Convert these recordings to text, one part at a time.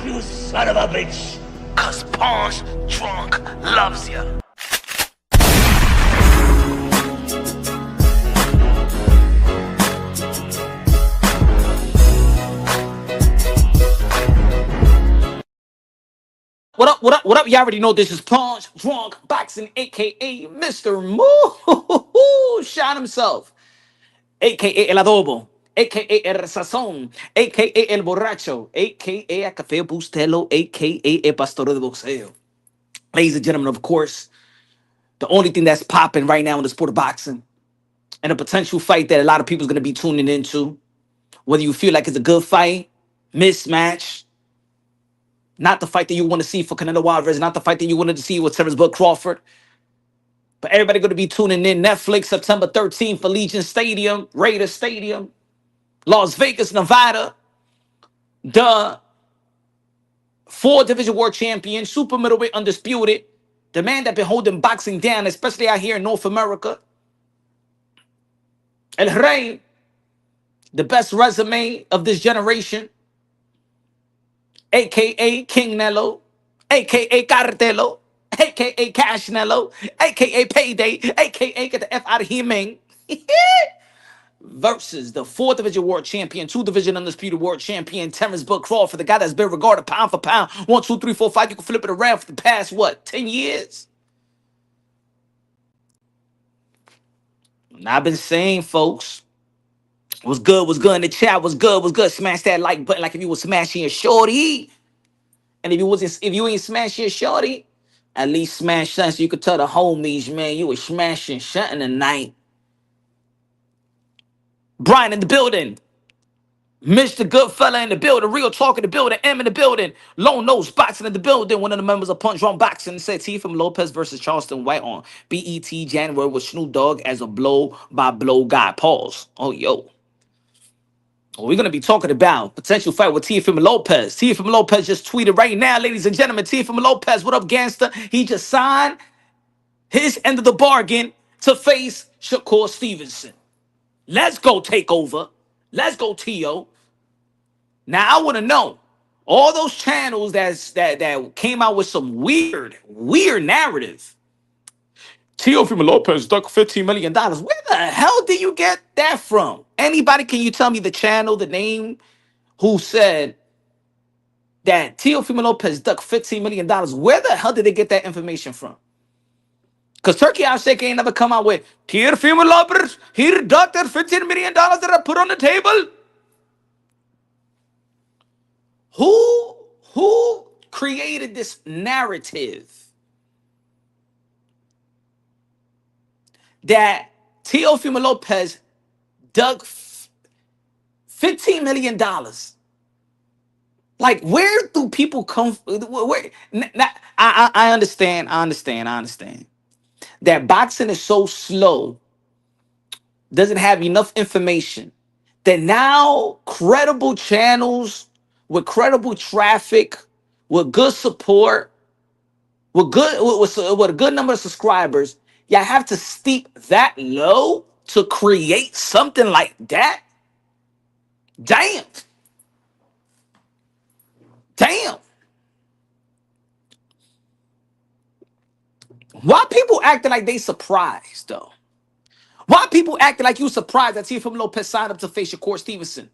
You son of a bitch. Cause Pawn's drunk loves ya. What up, what up, what up? You already know this is Pawn's Drunk Boxing, a.k.a. Mr. Moo. Shot himself, a.k.a. El Adobo, a.k.a. El Sazón, a.k.a. El Borracho, a.k.a. El Café Bustelo, a.k.a. El Pastor de Boxeo. Ladies and gentlemen, of course, the only thing that's popping right now in the sport of boxing and a potential fight that a lot of people is going to be tuning into, whether you feel like it's a good fight, mismatch, not the fight that you want to see for Canelo Alvarez, not the fight that you wanted to see with Terence Crawford. But everybody going to be tuning in. Netflix, September 13th, for Legion Stadium, Raiders Stadium, Las Vegas, Nevada. The 4 division world champion, super middleweight undisputed, the man that been holding boxing down, especially out here in North America. El Rey, the best resume of this generation, a.k.a. King Nello, a.k.a. Cartelo, a.k.a. Cash Nello, a.k.a. Payday, a.k.a. Get the F out of here, man. Versus the 4th division world champion, 2 division undisputed world champion, Terence Crawford, the guy that's been regarded pound for pound, 1, 2, 3, 4, 5. You can flip it around for the past, what, 10 years? And I've been saying, folks, what's good in the chat, what's good. Smash that like button like if you was smashing your shorty. And if you ain't smashing your shorty, at least smash something so you could tell the homies, man, you was smashing something tonight. Brian in the building. Mr. Goodfella in the building. Real Talk in the building. M in the building. Lone Nose Boxing in the building. One of the members of Punch Drunk Boxing said Teofimo Lopez versus Charleston White on BET January with Snoop Dogg as a blow-by-blow guy. Pause. Oh, yo. We're going to be talking about potential fight with Teofimo Lopez. Teofimo Lopez just tweeted right now, ladies and gentlemen. Teofimo Lopez, what up, gangster? He just signed his end of the bargain to face Shakur Stevenson. Let's go take over. Let's go, Tio. Now, I want to know, all those channels that came out with some weird narrative. Teofimo Lopez ducked $15 million. Where the hell did you get that from? Anybody, can you tell me the channel, the name, who said that Teofimo Lopez ducked $15 million? Where the hell did they get that information from? Because Turkey Al-Sheikh ain't never come out with Teofimo Lopez, he ducked $15 million that I put on the table. Who created this narrative that Teofimo Lopez dug $15 million? Like, where do people come from? I understand that boxing is so slow, doesn't have enough information, that now credible channels with credible traffic, with good support, with a good number of subscribers, y'all have to steep that low to create something like that? Damn. Why people acting like they surprised, though? Why people acting like you surprised that Teofimo Lopez signed up to face Shakur Stevenson?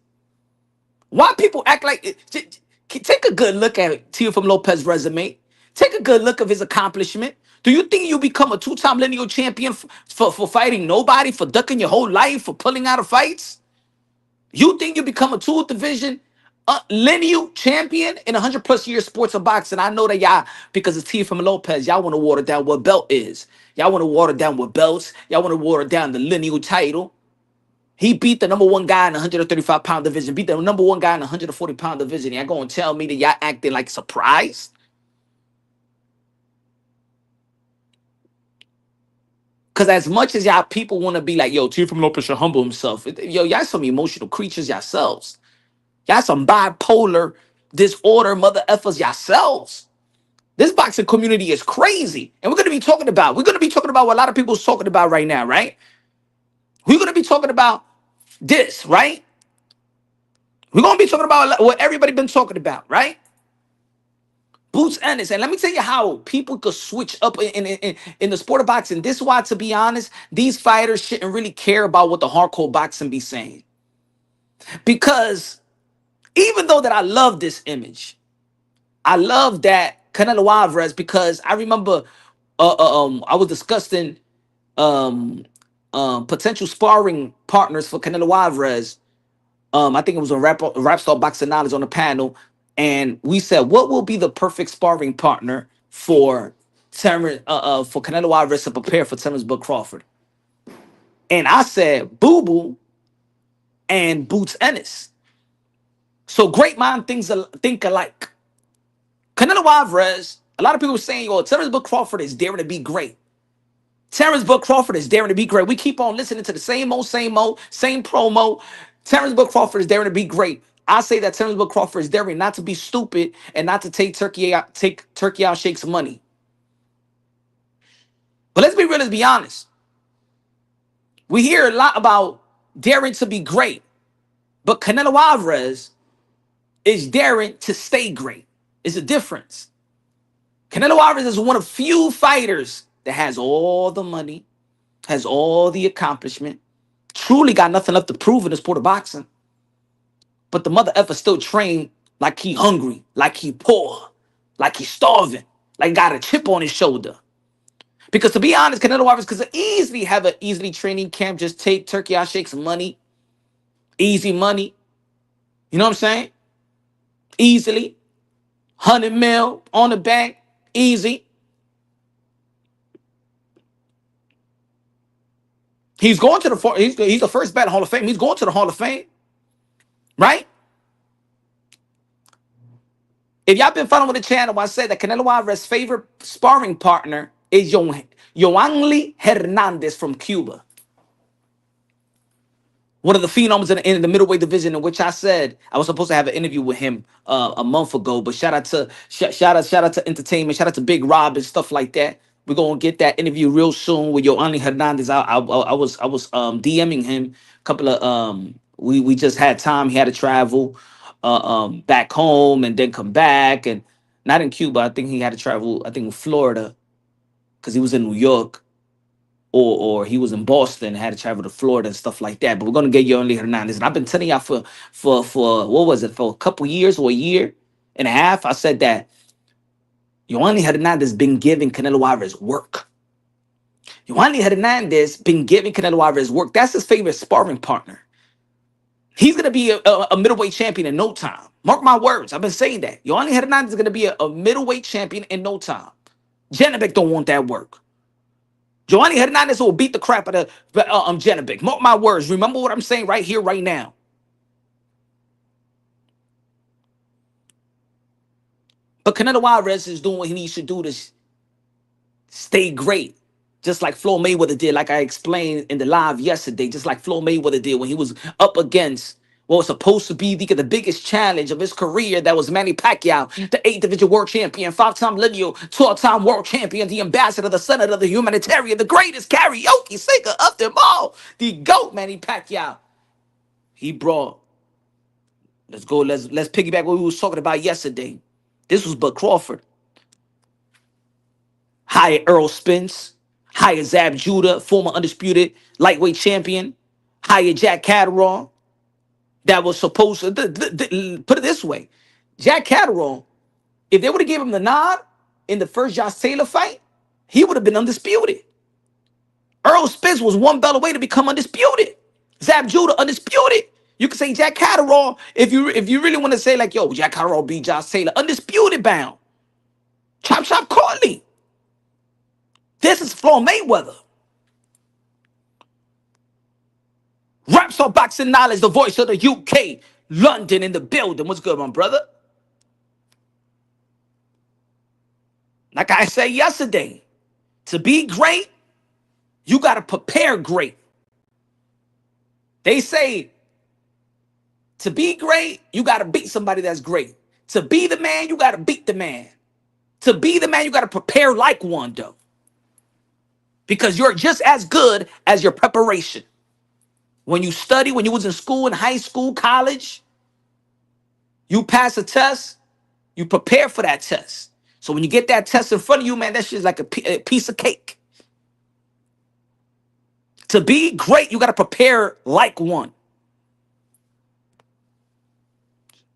Why people act like... Take a good look at Teofimo Lopez's resume. Take a good look of his accomplishment. Do you think you become a 2-time lineal champion for fighting nobody, for ducking your whole life, for pulling out of fights? You think you become a 2 division lineal champion in 100+ years sports of boxing? I know that y'all, because it's Teofimo Lopez, y'all want to water down what belt is. Y'all want to water down what belts. Y'all want to water down the lineal title. He beat the number 1 guy in the 135-pound division, beat the number 1 guy in the 140-pound division. Y'all going to tell me that y'all acting like surprised? Because as much as y'all people want to be like, yo, Teofimo Lopez should humble himself. Yo, y'all some emotional creatures yourselves. Y'all some bipolar disorder mother effers yourselves. This boxing community is crazy. And we're going to be talking about what a lot of people's talking about right now, right? We're going to be talking about this, right? We're going to be talking about what everybody been talking about, right? Boots Ennis. And let me tell you how people could switch up in the sport of boxing. This is why, to be honest, these fighters shouldn't really care about what the hardcore boxing be saying. Because even though that I love this image, I love that Canelo Alvarez, because I remember I was discussing um, potential sparring partners for Canelo Alvarez. I think it was on Rap Star Boxing Knowledge on the panel, and we said, what will be the perfect sparring partner for for Canelo Alvarez to prepare for Terence Crawford? And I said, Boo Boo and Boots Ennis. So great mind think alike. Canelo Alvarez, a lot of people saying, "Oh, Terence Crawford is daring to be great." Terence Crawford is daring to be great. We keep on listening to the same old, same promo. Terence Crawford is daring to be great. I say that Terence Crawford is daring not to be stupid and not to take Turkey out Shake's money. But let's be real, let's be honest. We hear a lot about daring to be great, but Canelo Alvarez is daring to stay great. It's a difference. Canelo Alvarez is one of few fighters that has all the money, has all the accomplishment, truly got nothing left to prove in the sport of boxing. But the mother effer still trained like he hungry, like he poor, like he starving, like got a chip on his shoulder. Because to be honest, Canelo Alvarez could easily have an easily training camp, just take Turkey out Shake's money, easy money. You know what I'm saying? Easily. 100 mil on the bank, easy. He's going to he's the first ballot Hall of Fame. He's going to the Hall of Fame, right? If y'all been following the channel, I said that Canelo Alvarez's favorite sparring partner is Yeonli Hernandez from Cuba. One of the phenoms in the middleweight division, in which I said I was supposed to have an interview with him a month ago. But shout out to entertainment, shout out to Big Rob and stuff like that. We're gonna get that interview real soon with Yeonli Hernandez. I was DMing him a couple of we just had time. He had to travel back home and then come back, and not in Cuba. I think he had to travel. I think in Florida, because he was in New York. Or he was in Boston, had to travel to Florida and stuff like that. But we're gonna get Yeonli Hernandez. And I've been telling y'all for what was it, for a couple years or a year and a half. I said that Yeonli Hernandez been giving Canelo Alvarez work. Yeonli Hernandez been giving Canelo Alvarez work. That's his favorite sparring partner. He's gonna be a middleweight champion in no time. Mark my words. I've been saying that. Yeonli Hernandez is gonna be a middleweight champion in no time. Janabek don't want that work. Yeonli Hernandez will beat the crap out of Janabek. Mark my words. Remember what I'm saying right here, right now. But Canelo Alvarez is doing what he needs to do to stay great. Just like Floyd Mayweather did, like I explained in the live yesterday, just like Floyd Mayweather did when he was up against what was supposed to be the biggest challenge of his career. That was Manny Pacquiao, the 8th division world champion, 5-time lineal, 12-time world champion, the ambassador, the senator, the humanitarian, the greatest karaoke singer of them all, the GOAT, Manny Pacquiao. He brought, let's piggyback what we was talking about yesterday. This was Bud Crawford. Hired Earl Spence, hired Zab Judah, former undisputed lightweight champion, hired Jack Catterall. That was supposed to put it this way. Jack Catterall, if they would have given him the nod in the first Josh Taylor fight, he would have been undisputed. Earl Spence was one belt away to become undisputed. Zab Judah, undisputed. You can say Jack Catterall if you really want to say like, yo, Jack Catterall beat Josh Taylor, undisputed bound. Chop Chop Carley. This is Floyd Mayweather. Raps on Boxing Knowledge, the voice of the UK, London in the building. What's good, my brother? Like I said yesterday, to be great, you got to prepare great. They say to be great, you got to beat somebody that's great. To be the man, you got to beat the man. To be the man, you got to prepare like one, though. Because you're just as good as your preparation. When you study, when you was in school, in high school, college, you pass a test, you prepare for that test. So when you get that test in front of you, man, that shit's like a piece of cake. To be great, you got to prepare like one.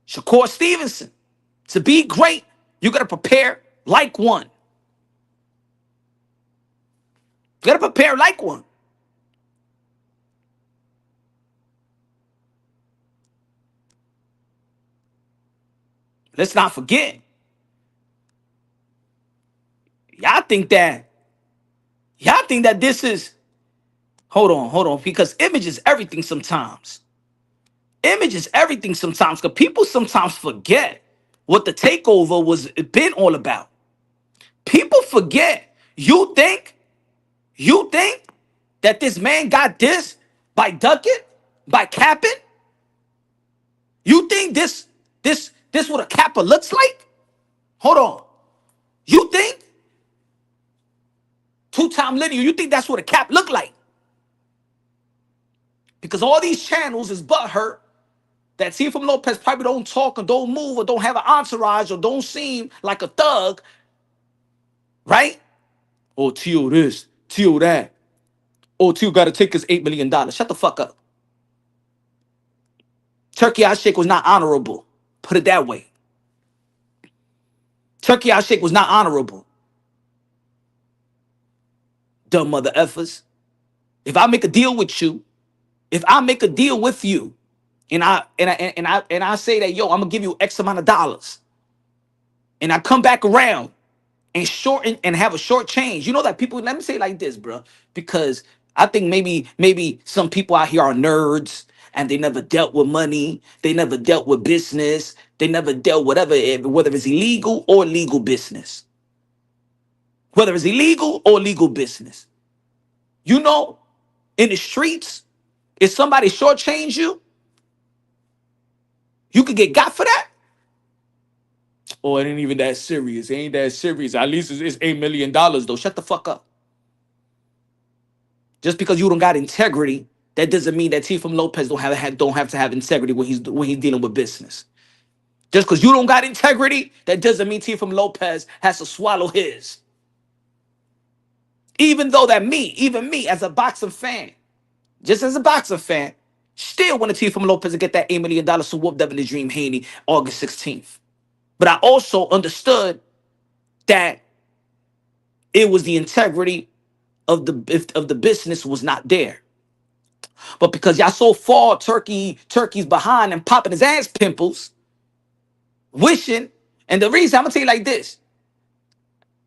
Shakur Stevenson. To be great, you got to prepare like one. You got to prepare like one. Let's not forget. Y'all think that this is, hold on, because image is everything sometimes. Image is everything sometimes, because people sometimes forget what the takeover was been all about. People forget. You think that this man got this by ducking, by capping? You think this what a capper looks like? Hold on. You think two-time linear, you think that's what a cap look like? Because all these channels is butthurt that Teofimo Lopez probably don't talk or don't move or don't have an entourage or don't seem like a thug, right? Oh, Teo this, Teo that. Oh, Teo got to take his $8 million. Shut the fuck up. Turkey Al Sheikh was not honorable. Put it that way. Turkey Al Sheikh was not honorable. Dumb mother effers. If I make a deal with you, and I say that, yo, I'm gonna give you X amount of dollars, and I come back around and shorten and have a short change. You know that people, let me say it like this, bro, because I think maybe some people out here are nerds and they never dealt with money, they never dealt with business, they never dealt whatever, whether it's illegal or legal business. Whether it's illegal or legal business. You know, in the streets, if somebody shortchange you, you could get got for that. Oh, it ain't even that serious. It ain't that serious. At least it's $8 million though. Shut the fuck up. Just because you don't got integrity, that doesn't mean that Teofimo Lopez don't have to have integrity when he's dealing with business. Just because you don't got integrity, that doesn't mean Teofimo Lopez has to swallow his. Even though even me as a boxing fan, just as a boxing fan, still wanted Teofimo Lopez to get that $8 million to whoop Devin the Dream Haney August 16th. But I also understood that it was the integrity of the business was not there. But because y'all so far Turkey's behind and popping his ass pimples, wishing, and the reason I'm gonna tell you like this.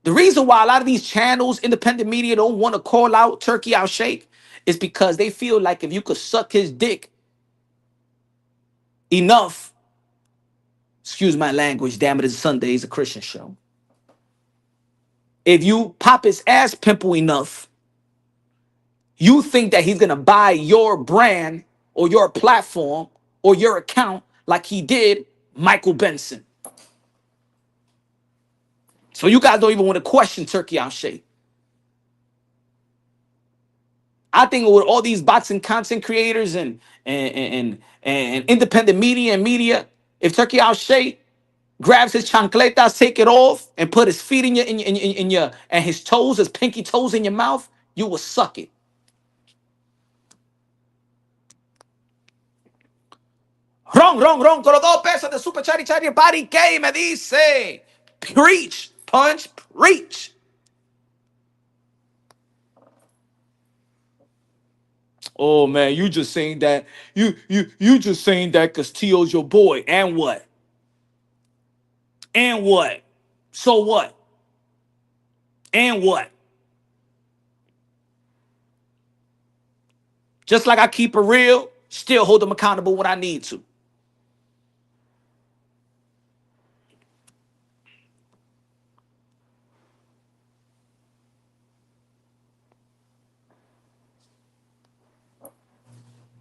The reason why a lot of these channels, independent media, don't want to call out Turkey Al Sheikh is because they feel like if you could suck his dick enough, excuse my language, damn it, it's Sunday, it's a Christian show. If you pop his ass pimple enough, you think that he's gonna buy your brand or your platform or your account like he did Michael Benson. So you guys don't even want to question Turkey Al Sheikh. I think with all these boxing content creators and independent media, if Turkey Al Sheikh grabs his chancletas, take it off, and put his feet in your and his toes, his pinky toes in your mouth, you will suck it. Wrong, con los 2 pesos de Super Chari Body que me dice. Preach, punch, preach. Oh man, you just saying that. You just saying that because T.O.'s your boy. And what? And what? So what? And what? Just like I keep it real, still hold them accountable when I need to.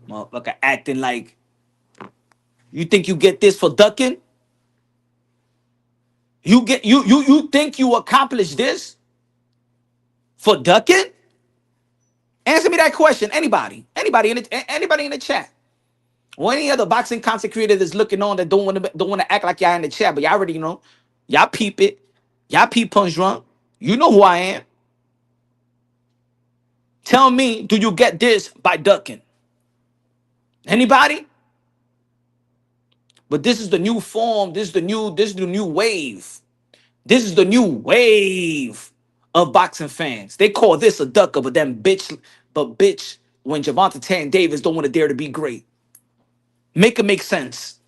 Motherfucker acting like you think you get this for ducking? You think you accomplish this for ducking? Answer me that question. Anybody in the chat, or any other boxing content creator that's looking on that don't want to act like y'all in the chat, but y'all already know, y'all peep it. Y'all P punch drunk. You know who I am. Tell me, do you get this by ducking? Anybody? But this is the new form. This is the new wave. This is the new wave of boxing fans. They call this a ducker, but bitch, when Javante Tan Davis don't want to dare to be great. Make it make sense.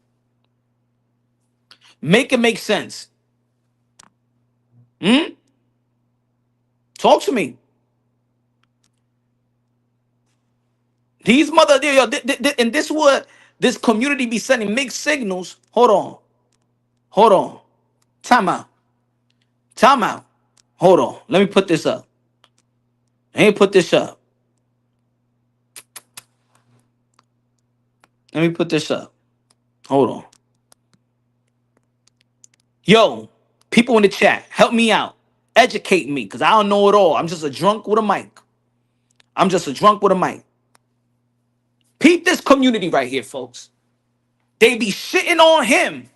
Make it make sense. Hmm? Talk to me. These mother, and this what this community be sending mixed signals. Hold on. Hold on. Time out. Time out. Hold on. Let me put this up. Let me put this up. Let me put this up. Hold on. Yo, people in the chat, help me out. Educate me, because I don't know it all. I'm just a drunk with a mic. I'm just a drunk with a mic. Peep this community right here, folks. They be shitting on him.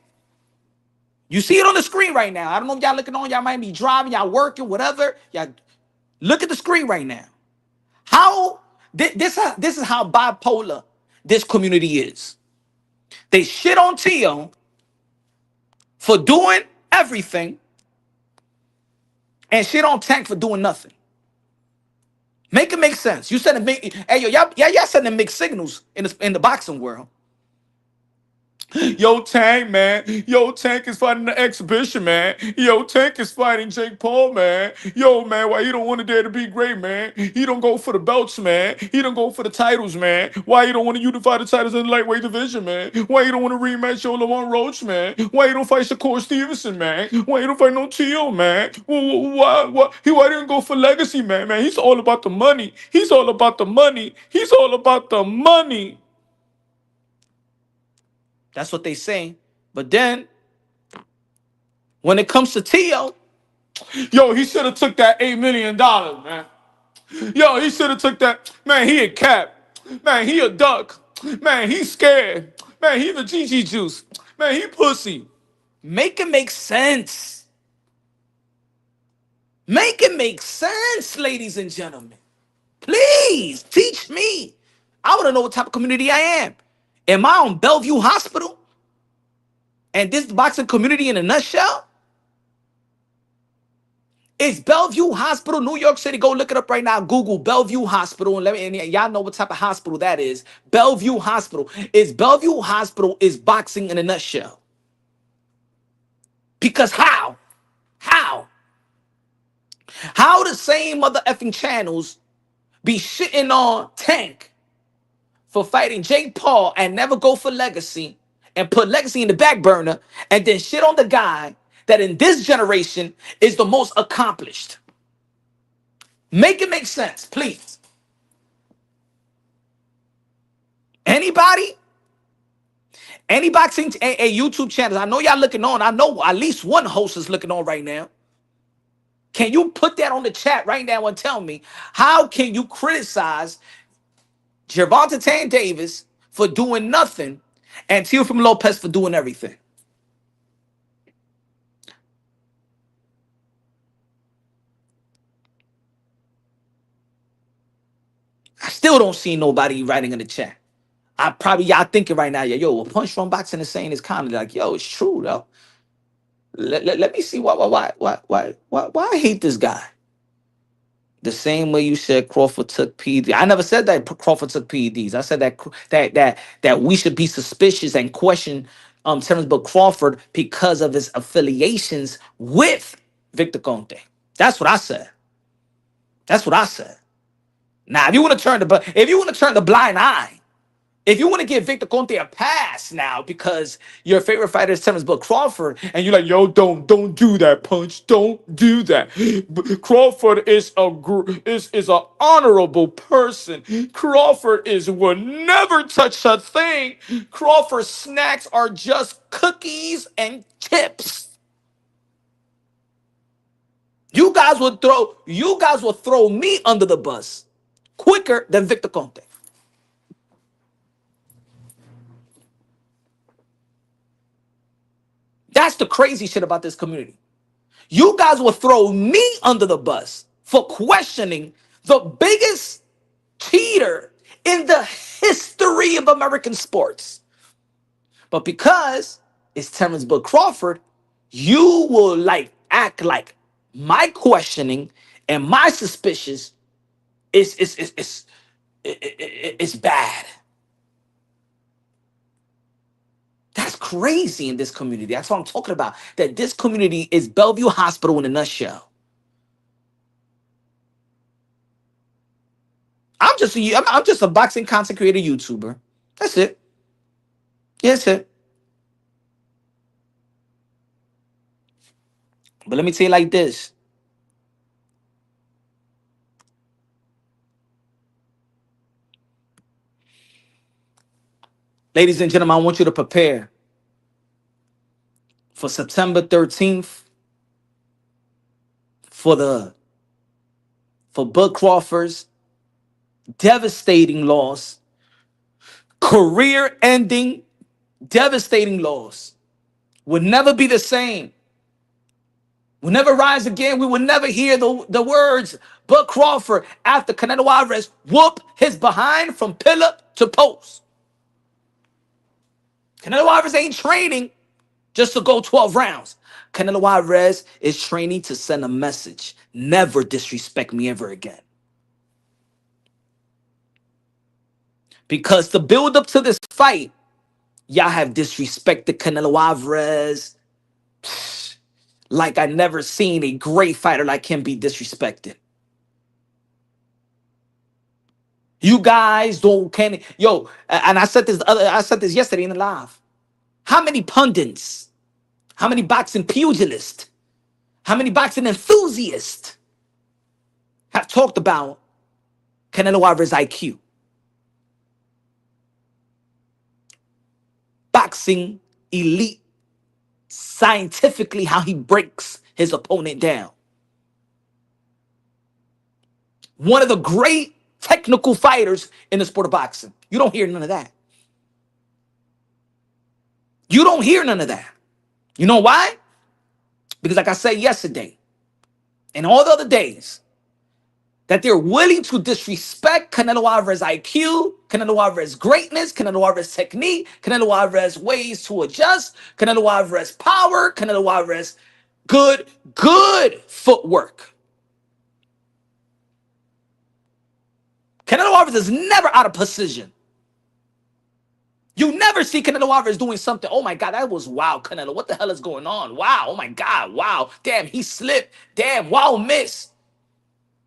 You see it on the screen right now. I don't know if y'all looking on. Y'all might be driving, y'all working, whatever. Y'all look at the screen right now. How this is how bipolar this community is. They shit on Tio for doing everything and shit on Tank for doing nothing. Make it make sense. You said it make hey yo, y'all sending mixed signals in the boxing world. Yo, Tank, man. Yo, Tank is fighting the exhibition, man. Yo, Tank is fighting Jake Paul, man. Yo, man, why you don't want to dare to be great, man? He don't go for the belts, man. He don't go for the titles, man. Why you don't want to unify the titles in the lightweight division, man? Why you don't want to rematch Yo Lamont Roach, man? Why you don't fight Shakur Stevenson, man? Why you don't fight no T.O., man? Why didn't go for legacy, man? Man, he's all about the money. He's all about the money. He's all about the money. That's what they say. But then, when it comes to Tio, yo, he should have took that $8 million, man. Yo, he should have took that. Man, he a cap. Man, he a duck. Man, he scared. Man, he the GG juice. Man, he pussy. Make it make sense. Make it make sense, ladies and gentlemen. Please teach me. I want to know what type of community I am. Am I on Bellevue Hospital? And this boxing community in a nutshell? It's Bellevue Hospital, New York City. Go look it up right now. Google Bellevue Hospital and y'all know what type of hospital that is. Bellevue Hospital. It's Bellevue Hospital is boxing in a nutshell. Because how? How? How the same mother effing channels be shitting on Tank for fighting Jake Paul and never go for legacy and put legacy in the back burner and then shit on the guy that in this generation is the most accomplished. Make it make sense, please. Anybody? Any boxing YouTube channels? I know y'all looking on. I know at least one host is looking on right now. Can you put that on the chat right now and tell me how can you criticize Gervonta Tan Davis for doing nothing and Teofimo Lopez for doing everything? I still don't see nobody writing in the chat. I probably y'all thinking right now, yo, well, Punch From Boxing is saying is kind of like, yo, it's true though. Let me see why I hate this guy. The same way you said Crawford took PED. I never said that Crawford took PEDs. I said that we should be suspicious and question Terence Crawford because of his affiliations with Victor Conte. That's what I said. That's what I said. Now, if you want to turn the blind eye, if you want to give Victor Conte a pass now because your favorite fighter is Terence Crawford, and you're like, yo, don't do that, Punch, don't do that. Crawford is a honorable person. Crawford will never touch a thing. Crawford's snacks are just cookies and chips. You guys will throw me under the bus quicker than Victor Conte. That's the crazy shit about this community. You guys will throw me under the bus for questioning the biggest cheater in the history of American sports. But because it's Terence Crawford, you will like act like my questioning and my suspicions is bad. That's crazy in this community. That's what I'm talking about. That this community is Bellevue Hospital in a nutshell. I'm just a boxing content creator YouTuber. That's it. Yeah, that's it. But let me tell you like this. Ladies and gentlemen, I want you to prepare for September 13th for Bud Crawford's devastating loss, career-ending, devastating loss. Would never be the same. Will never rise again. We will never hear the words Bud Crawford after Canelo Alvarez whoop his behind from pillar to post. Canelo Alvarez ain't training just to go 12 rounds. Canelo Alvarez is training to send a message. Never disrespect me ever again. Because the build up to this fight, y'all have disrespected Canelo Alvarez like I never seen a great fighter like him be disrespected. You guys don't can yo, and I said this yesterday in the live. How many pundits, how many boxing pugilists, how many boxing enthusiasts have talked about Canelo Alvarez IQ? Boxing elite, scientifically how he breaks his opponent down. One of the great technical fighters in the sport of boxing. You don't hear none of that. You don't hear none of that. You know why? Because like I said yesterday, and all the other days, that they're willing to disrespect Canelo Alvarez IQ, Canelo Alvarez greatness, Canelo Alvarez technique, Canelo Alvarez ways to adjust, Canelo Alvarez power, Canelo Alvarez good footwork. Canelo Alvarez is never out of position. You never see Canelo Alvarez doing something. Oh my God, that was wow, Canelo. What the hell is going on? Wow, oh my God, wow. Damn, he slipped. Damn, wow, miss.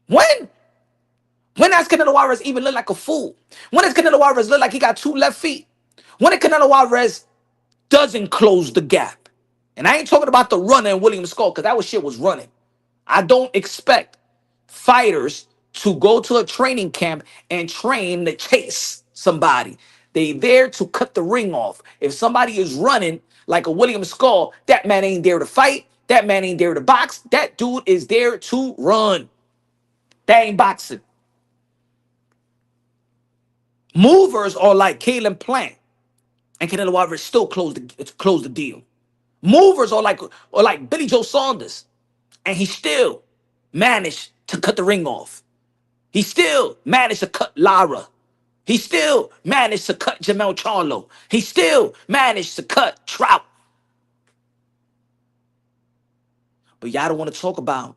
When? When does Canelo Alvarez even look like a fool? When does Canelo Alvarez look like he got two left feet? When did Canelo Alvarez doesn't close the gap? And I ain't talking about the runner and William Skull, because that was shit was running. I don't expect fighters to go to a training camp and train to chase somebody. They there to cut the ring off. If somebody is running like a William Skull, that man ain't there to fight. That man ain't there to box. That dude is there to run. That ain't boxing. Movers are like Caleb Plant, and Canelo Alvarez still closed the deal. Movers are like Billy Joe Saunders, and he still managed to cut the ring off. He still managed to cut Lara. He still managed to cut Jamel Charlo. He still managed to cut Trout. But y'all don't want to talk about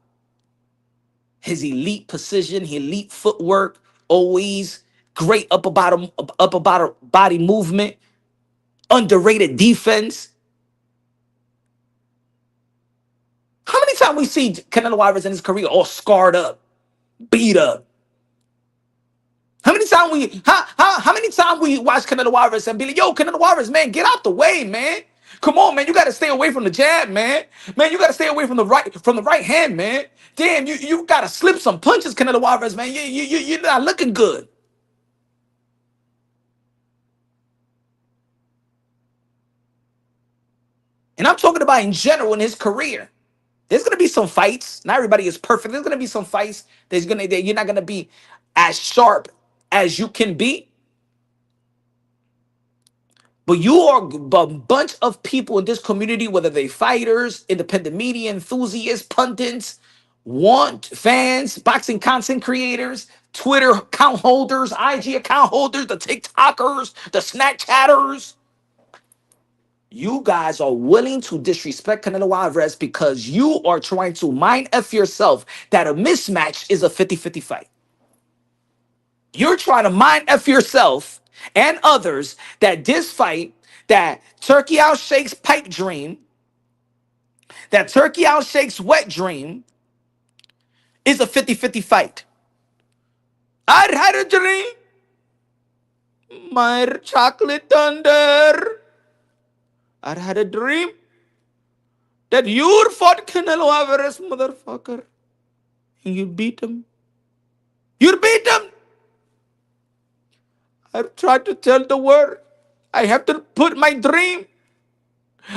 his elite precision, his elite footwork, always great upper body movement, underrated defense. How many times we see Canelo Alvarez in his career all scarred up, beat up? How many times we watch Canelo Alvarez and be like, yo, Canelo Alvarez, man, get out the way, man. Come on, man. You gotta stay away from the jab, man. Man, you gotta stay away from the right hand, man. Damn, you gotta slip some punches, Canelo Alvarez, man. You're not looking good. And I'm talking about in general in his career. There's gonna be some fights. Not everybody is perfect. There's gonna be some fights that you're not gonna be as sharp as you can be. But you are a bunch of people in this community, whether they fighters, independent media enthusiasts, pundits, want fans, boxing content creators, Twitter account holders, IG account holders, the TikTokers, the Snapchatters. You guys are willing to disrespect Canelo Alvarez because you are trying to mind F yourself that a mismatch is a 50-50 fight. You're trying to mind F yourself and others that this fight, that Turkey Al Sheikh's pipe dream, that Turkey Al Sheikh's wet dream is a 50-50 fight. I had a dream, my chocolate thunder. I had a dream that you fought Canelo Alvarez, motherfucker. And you beat him. You beat him. I've tried to tell the world. I have to put my dream.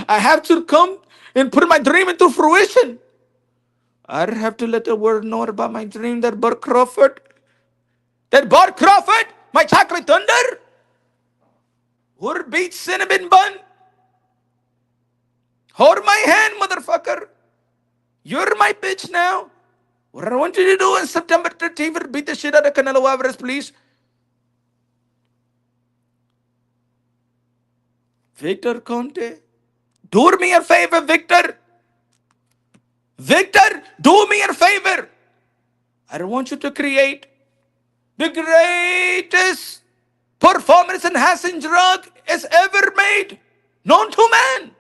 I have to come and put my dream into fruition. I have to let the world know about my dream that Bud Crawford, my chocolate thunder, would beat Cinnamon Bun. Hold my hand, motherfucker. You're my bitch now. What I want you to do in September 13th, beat the shit out of Canelo Alvarez, please. Victor Conte, do me a favor, Victor. Victor, do me a favor. I don't want you to create the greatest performance enhancing drug is ever made, known to man.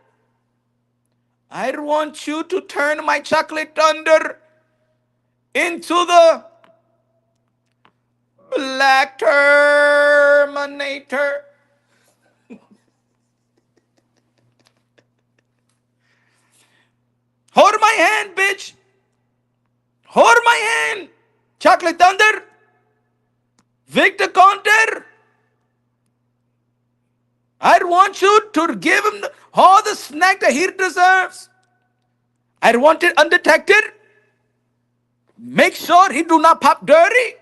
I want you to turn my chocolate thunder into the Black Terminator. Hold my hand, bitch. Hold my hand. Chocolate Thunder. Victor Conter. I want you to give him all the snack that he deserves. I want it undetected. Make sure he do not pop dirty.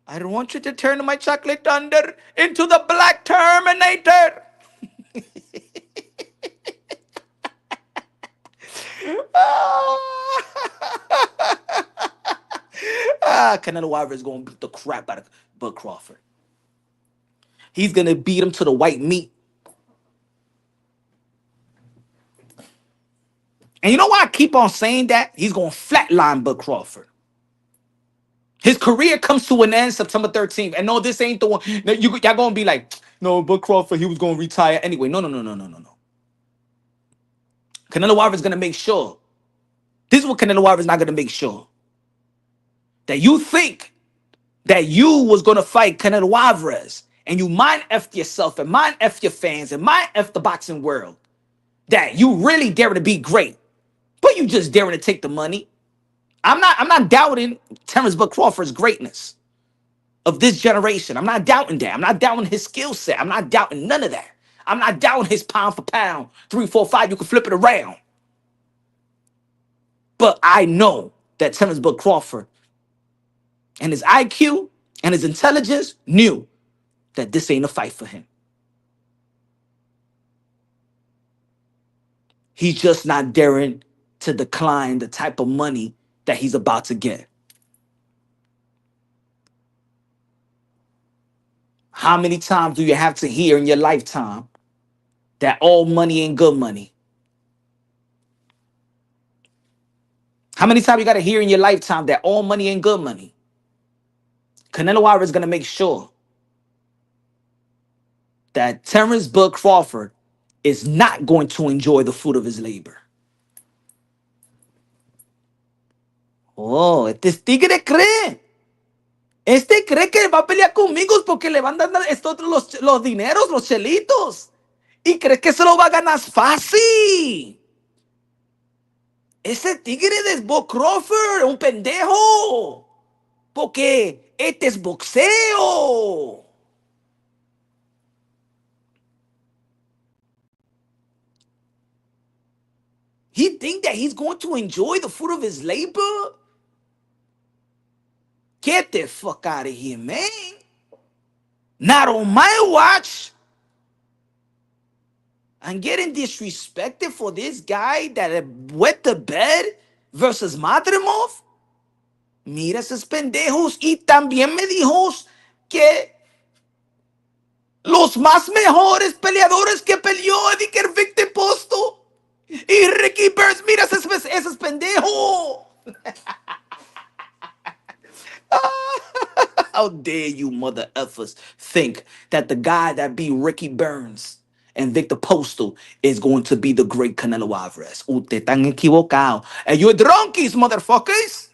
I want you to turn my Chocolate Thunder into the Black Terminator. Canelo Alvarez is going to beat the crap out of Bud Crawford. He's going to beat him to the white meat. And you know why I keep on saying that? He's going to flatline Bud Crawford. His career comes to an end September 13th. And no, this ain't the one. Y'all going to be like, no, Bud Crawford, he was going to retire anyway. No. Canelo Alvarez is going to make sure. This is what Canelo Alvarez is not going to make sure. That you think that you was going to fight Canelo Alvarez and you mind F yourself and mind F your fans and mind F the boxing world. That you really daring to be great. But you just daring to take the money. I'm not doubting Terence Crawford's greatness of this generation. I'm not doubting that. I'm not doubting his skill set. I'm not doubting none of that. I'm not doubting his pound for pound. 3, 4, 5, you can flip it around. But I know that Terence Crawford and his IQ and his intelligence knew that this ain't a fight for him. He's just not daring to decline the type of money that he's about to get. How many times do you have to hear in your lifetime that all money ain't good money? How many times you got to hear in your lifetime that all money ain't good money? Canelo Alvarez is going to make sure that Terence Crawford is not going to enjoy the fruit of his labor. Oh, este tigre cree. Este cree que va a pelear conmigo porque le van a dar los dineros, los chelitos. Y cree que se lo va a ganar fácil. Ese tigre de Crawford, un pendejo. Porque este es boxeo. He think that he's going to enjoy the fruit of his labor? Get the fuck out of here, man. Not on my watch. and getting disrespected for this guy that wet the bed versus Madrimov. Mira esos pendejos. Y también me dijo que los más mejores peleadores que peleó Eddie Victor Posto y Ricky Burns. Mira esos pendejos. How dare you, mother effers, think that the guy that beat Ricky Burns and Victor Postal is going to be the great Canelo Alvarez? Usted están equivocado. And you're drunkies, motherfuckers.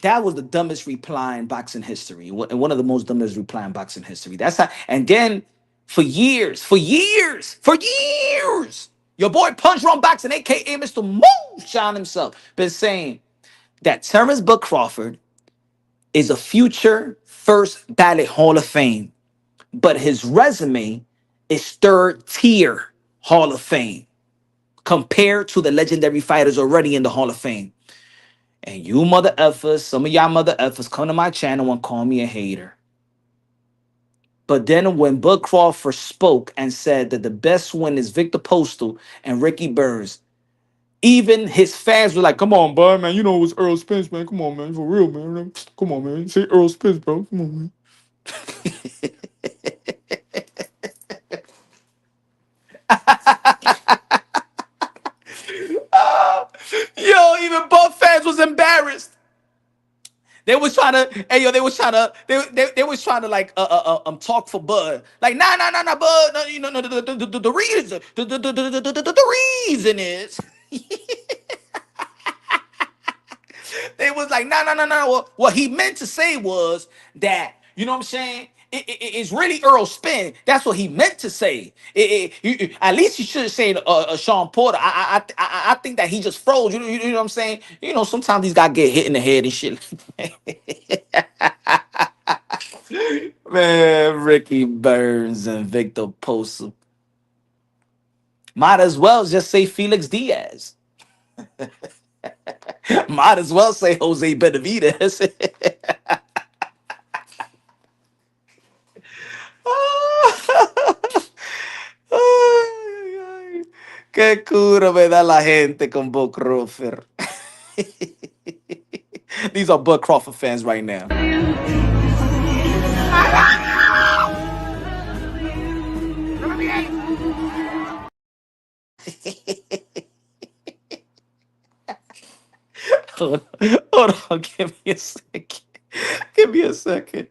That was the dumbest reply in boxing history. One of the most dumbest reply in boxing history. That's how. And then for years, your boy Punch Run Boxing, aka Mr. Moonshine himself, been saying that Terence Bud Crawford is a future first ballot Hall of Fame, but his resume is third tier Hall of Fame compared to the legendary fighters already in the Hall of Fame. And you mother effers, some of y'all mother effers come to my channel and call me a hater. But then when Bud Crawford spoke and said that the best win is Victor Postal and Ricky Burns, even his fans were like, "Come on, Bud, man. You know it was Earl Spence, man. Come on, man. For real, man. Come on, man. Say Earl Spence, bro. Come on, man." Yo, even Bud fans was embarrassed. They was trying to, hey yo, they was trying to like talk for Bud. Like, nah, Bud, no, you know, no, the reason, the reason is they was like, no. What he meant to say was that, you know what I'm saying? It's really Earl Spin. That's what he meant to say. At least he should have said Sean Porter. I think that he just froze. You know what I'm saying? You know, sometimes these guys get hit in the head and shit. Man, Ricky Burns and Victor Posa. Might as well just say Felix Diaz. Might as well say Jose Benavidez. Ay, ay. Qué cura me da la gente con Buck Crawford. These are Buck Crawford fans right now. Hold on, give me a second. Give me a second.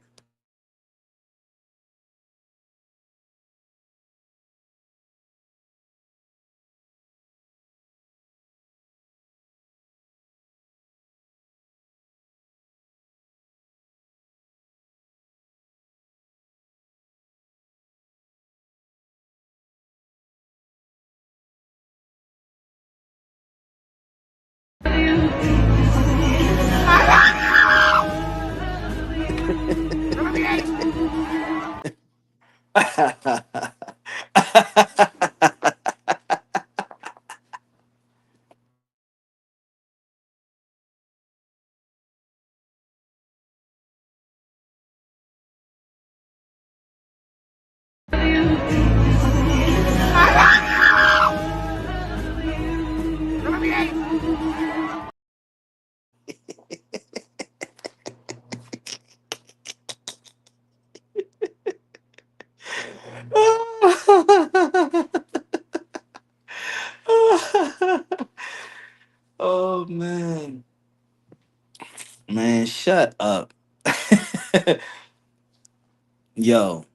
Oh man. Man, shut up. Yo,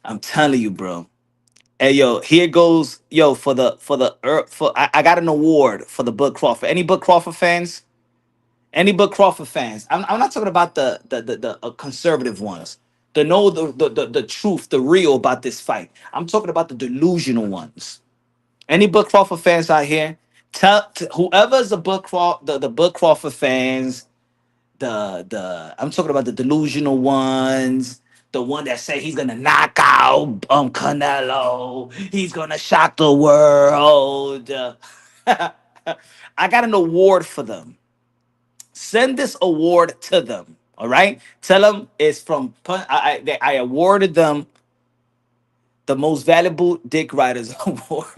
I'm telling you, bro. Hey yo, here goes yo for I got an award for the Bud Crawford. Any Bud Crawford fans? Any Bud Crawford fans? I'm not talking about the conservative ones. The know the truth, the real about this fight. I'm talking about the delusional ones. Any Bud Crawford fans out here? Whoever's the the Bud Crawford fans, the I'm talking about the delusional ones, the one that say he's gonna knock out Canelo, he's gonna shock the world. I got an award for them. Send this award to them. All right. Tell them it's from I awarded them the most valuable dick riders award.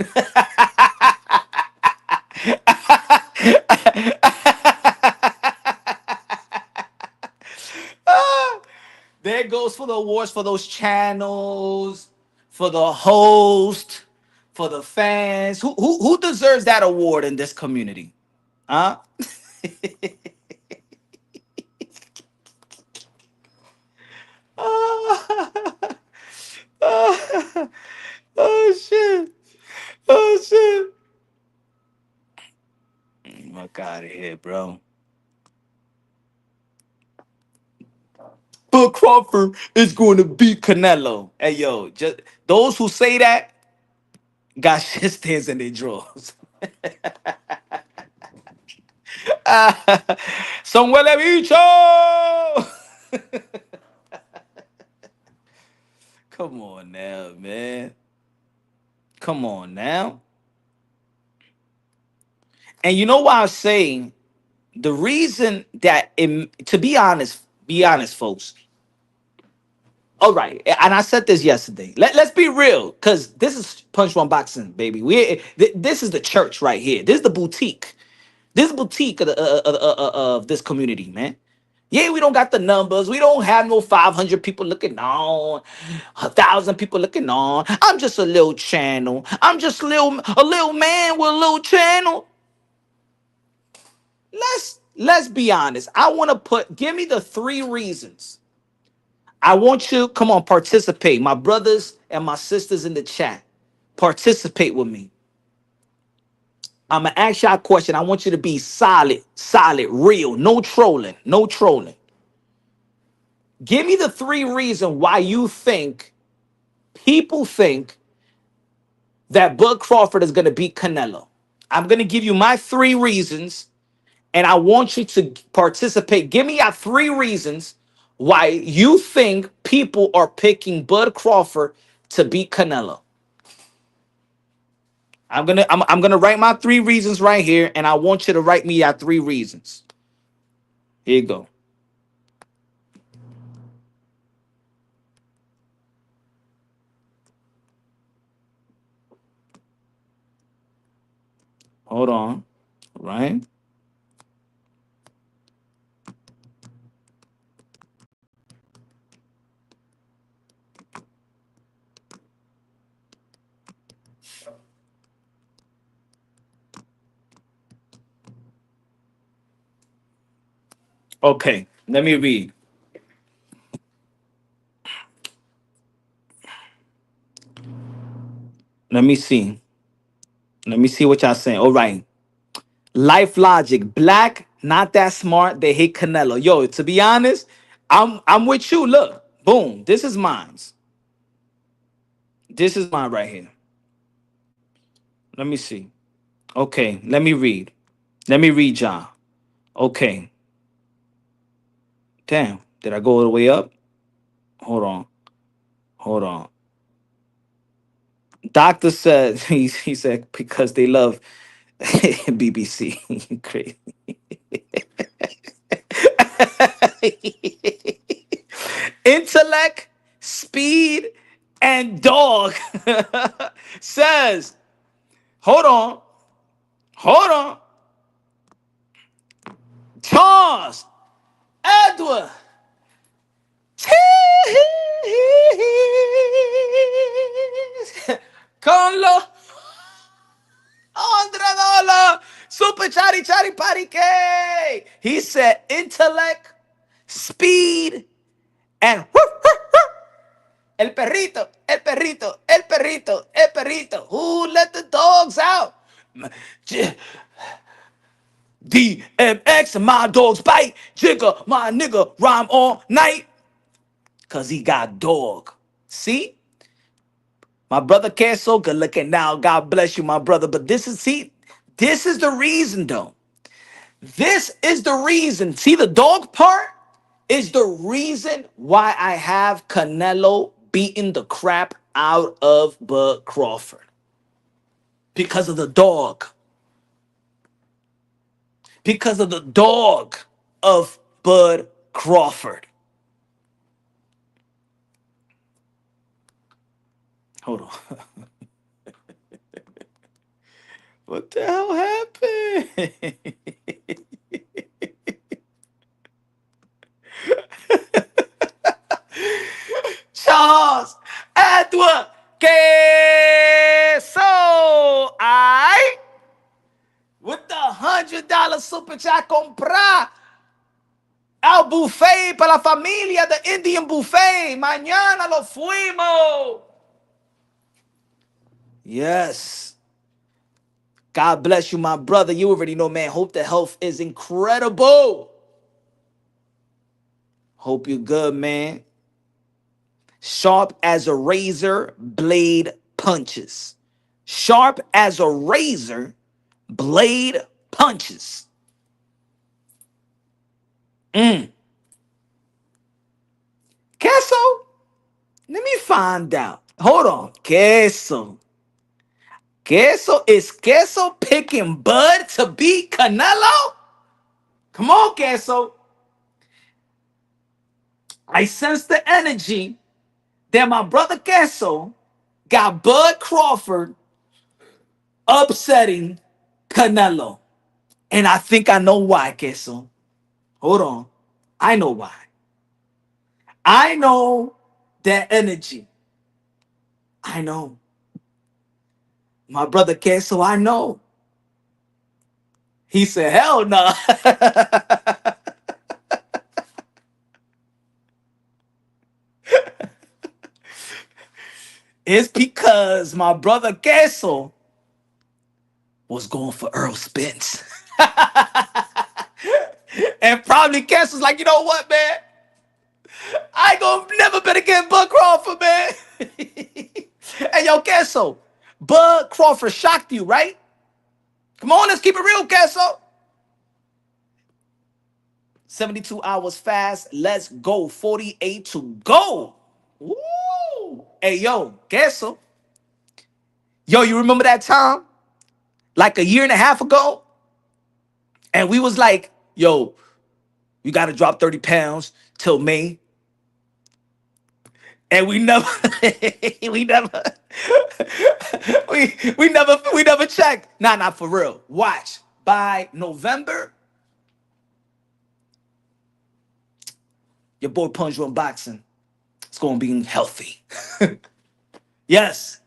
There goes for the awards for those channels, for the host, for the fans. Who deserves that award in this community? Huh? Oh shit. Oh shit. Fuck out of here, bro. But Crawford is going to beat Canelo. Hey yo, just those who say that got shit stands in their drawers. Son huele bicho. Come on now, man. Come on now. And you know why I'm saying the reason that to be honest, folks. All right, and I said this yesterday. Let's be real, because this is Punch One Boxing, baby. This is the church right here. This is the boutique. This is the boutique of this community, man. Yeah, we don't got the numbers. We don't have no 500 people looking on, 1,000 people looking on. I'm just a little channel. I'm just a little man with a little channel. Let's be honest. I want to give me the 3 reasons. I want you, come on, participate. My brothers and my sisters in the chat, participate with me. I'm gonna ask y'all a question. I want you to be solid, real, no trolling, no trolling. Give me the 3 reasons why you think people think that Bud Crawford is gonna beat Canelo. I'm gonna give you my 3 reasons, and I want you to participate. Give me your 3 reasons why you think people are picking Bud Crawford to beat Canelo. I'm gonna write my 3 reasons right here, and I want you to write me your 3 reasons. Here you go. Hold on. Right? Okay. Let me read. Let me see. Let me see what y'all saying. All right. Life logic. Black, not that smart. They hate Canelo. Yo, to be honest, I'm with you. Look, boom. This is mine. This is mine right here. Let me see. Okay, let me read. Let me read, John. Okay. Damn. Did I go all the way up? Hold on. Hold on. Doctor said he said because they love BBC. Crazy. Intellect, speed, and dog says, hold on, hold on. Charles Edward con los $100 super chatty chatty patty cake. He said intellect, speed, and el perrito, el perrito, el perrito, el perrito. Who let the dogs out? DMX and my dogs bite. Jigger, my nigga, rhyme all night. Cause he got dog. See? My brother can't so good looking now. God bless you, my brother. But this is the reason though. This is the reason. See, the dog part is the reason why I have Canelo beating the crap out of Bud Crawford. Because of the dog. Because of the dog. of Bud Crawford. Hold on. What the hell happened? Charles Edward Queso. I with the $100 super chat comprar al buffet para la familia, the Indian buffet. Mañana lo fuimos. Yes. God bless you, my brother. You already know, man. Hope the health is incredible. Hope you're good, man. Sharp as a razor blade punches. Sharp as a razor blade punches. Queso? Let me find out. Hold on. Queso. Queso, is Queso picking Bud to beat Canelo? Come on, Queso. I sense the energy that my brother Queso got Bud Crawford upsetting Canelo. And I think I know why, Queso. Hold on. I know why. I know that energy. I know. My brother Queso, I know. He said, hell no. It's because my brother Queso was going for Earl Spence. And probably Queso's like, you know what, man? I ain't gonna never bet against Bud Crawford, man. Hey, yo, Queso, Bud Crawford shocked you, right? Come on, let's keep it real, Queso. 72 hours fast. Let's go. 48 to go. Woo! Hey, yo, Queso. Yo, you remember that time? Like a year and a half ago? And we was like, yo, you got to drop 30 pounds till May. And we never, we never, we never checked. Nah, not for real. Watch. By November, your boy Punch Run Boxing. It's gonna be healthy. Yes.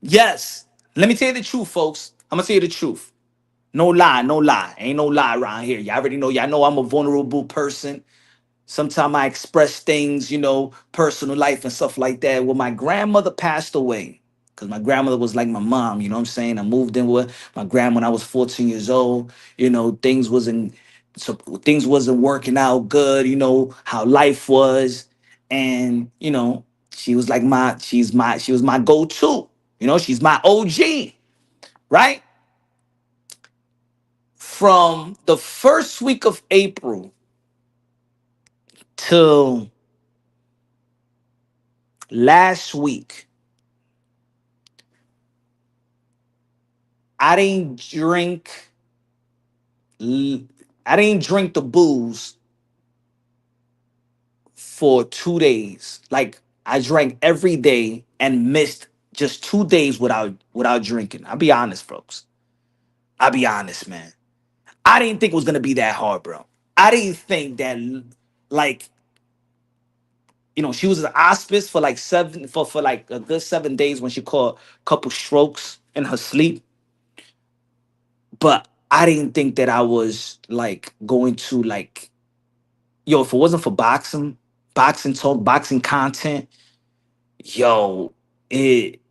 Yes. Let me tell you the truth, folks. I'm gonna tell you the truth. No lie, no lie. Ain't no lie around here. Y'all already know. Y'all know I'm a vulnerable person. Sometimes I express things, personal life and stuff like that. Well, my grandmother passed away because my grandmother was like my mom. You know what I'm saying? I moved in with my grandma when I was 14 years old. So things wasn't working out good. You know how life was, and she was like she was my go-to. She's my OG, right? From the first week of April till last week, I didn't drink. I didn't drink the booze for 2 days. Like I drank every day and missed just 2 days without drinking. I'll be honest, folks. I'll be honest, man. I didn't think it was gonna be that hard, bro. I didn't think that, like, she was in hospice for like for like a good 7 days when she caught a couple strokes in her sleep. But I didn't think that I was like going to like, if it wasn't for boxing talk, boxing content, yo, it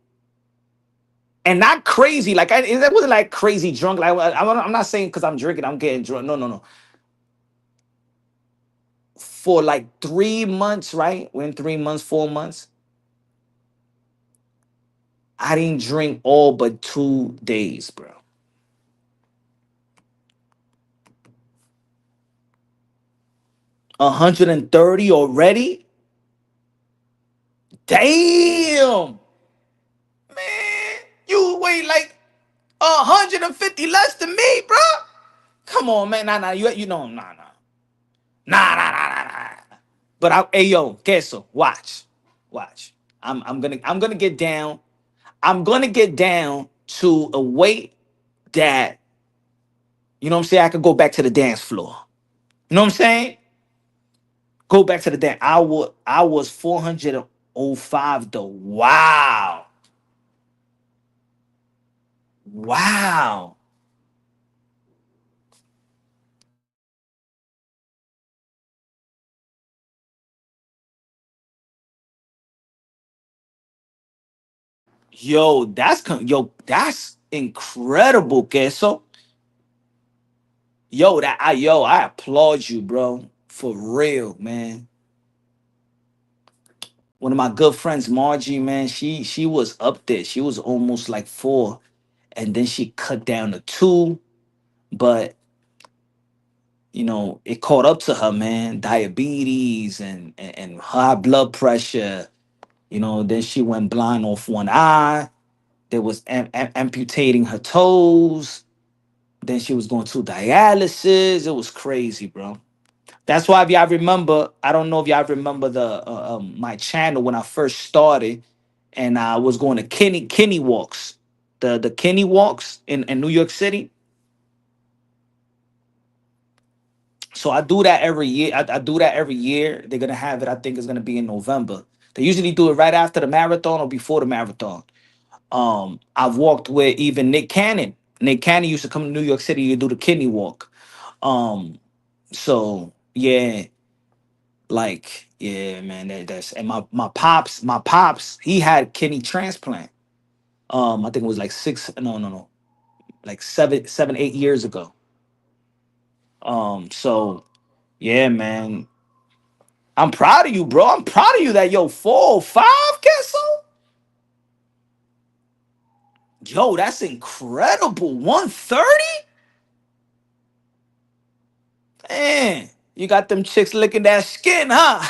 and not crazy. Like it wasn't like crazy drunk. Like I'm not saying because I'm drinking, I'm getting drunk. No, no, no. For like 3 months, right? We're in 3 months, 4 months. I didn't drink all but 2 days, bro. 130 already? Damn, man. You weigh like 150 less than me, bro. Come on, man. Nah, nah. You know, nah, nah. Nah, nah, nah, nah, nah. But hey yo, queso, watch. I'm gonna get down. I'm gonna get down to a weight that you know what I'm saying. I could go back to the dance floor. You know what I'm saying? Go back to the dance. I was 405 though. Wow, wow. That's incredible, queso. I applaud you, bro. For real, man. One of my good friends, Margie, man, she was up there. She was almost like 4, and then she cut down to 2. But it caught up to her, man. Diabetes and high blood pressure. Then she went blind off one eye. There was amputating her toes. Then she was going to dialysis. It was crazy, bro. That's why if y'all remember, I don't know if y'all remember the my channel when I first started, and I was going to Kenny walks, the Kenny walks in New York City. So I do that every year. I do that every year. They're gonna have it. I think it's gonna be in November. They usually do it right after the marathon or before the marathon. I've walked with even Nick Cannon. Nick Cannon used to come to New York City to do the Kenny walk. Um, so yeah, like yeah, man. That's and my pops, he had kidney transplant. I think it was like six, no, like 8 years ago. So yeah, man. I'm proud of you, bro. I'm proud of you that 405, Kessel. Yo, that's incredible. 130? Man, you got them chicks licking that skin, huh?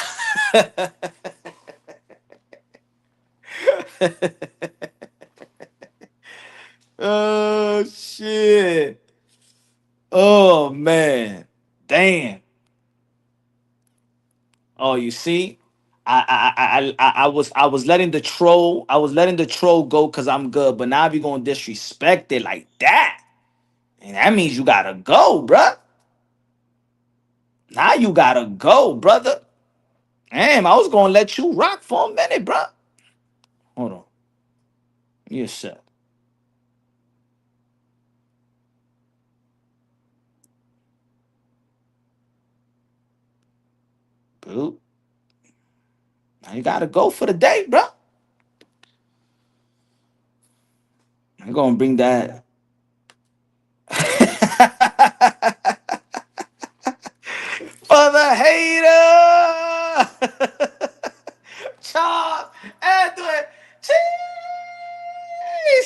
Oh shit. Oh man. Damn. Oh, you see? I was letting the troll go because I'm good. But now if you're gonna disrespect it like that, and that means you gotta go, bruh. Now you gotta go, brother. Damn, I was gonna let you rock for a minute, bruh. Hold on. You said, dude. Now you gotta go for the day, bruh. I'm gonna bring that. For the hater. Chop. Edwin. Cheese.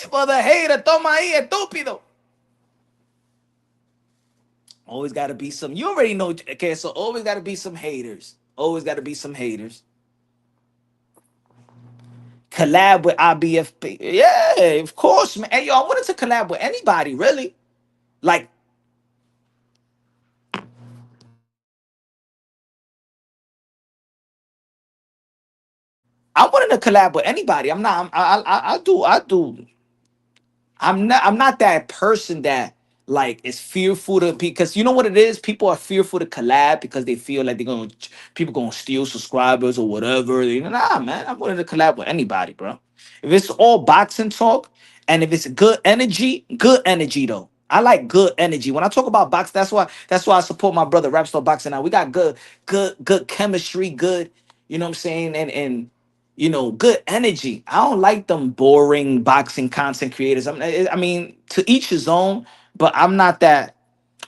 For the hater. Toma ahí, estúpido. Always gotta be some. You already know, okay, so always gotta be some haters. Always gotta be some haters. Collab with IBFP. Yeah, of course, man. Hey, yo, I wanted to collab with anybody, really. Like, I wanted to collab with anybody. I'm not. I do. I'm not that person that like is fearful to because you know what it is. People are fearful to collab because they feel like people gonna steal subscribers or whatever. Nah, man. I'm willing to collab with anybody, bro. If it's all boxing talk and if it's good energy though. I like good energy. When I talk about boxing, that's why I support my brother Rapstar Boxing. Now we got good chemistry, good. You know what I'm saying? And good energy. I don't like them boring boxing content creators. I mean, to each his own, but I'm not that.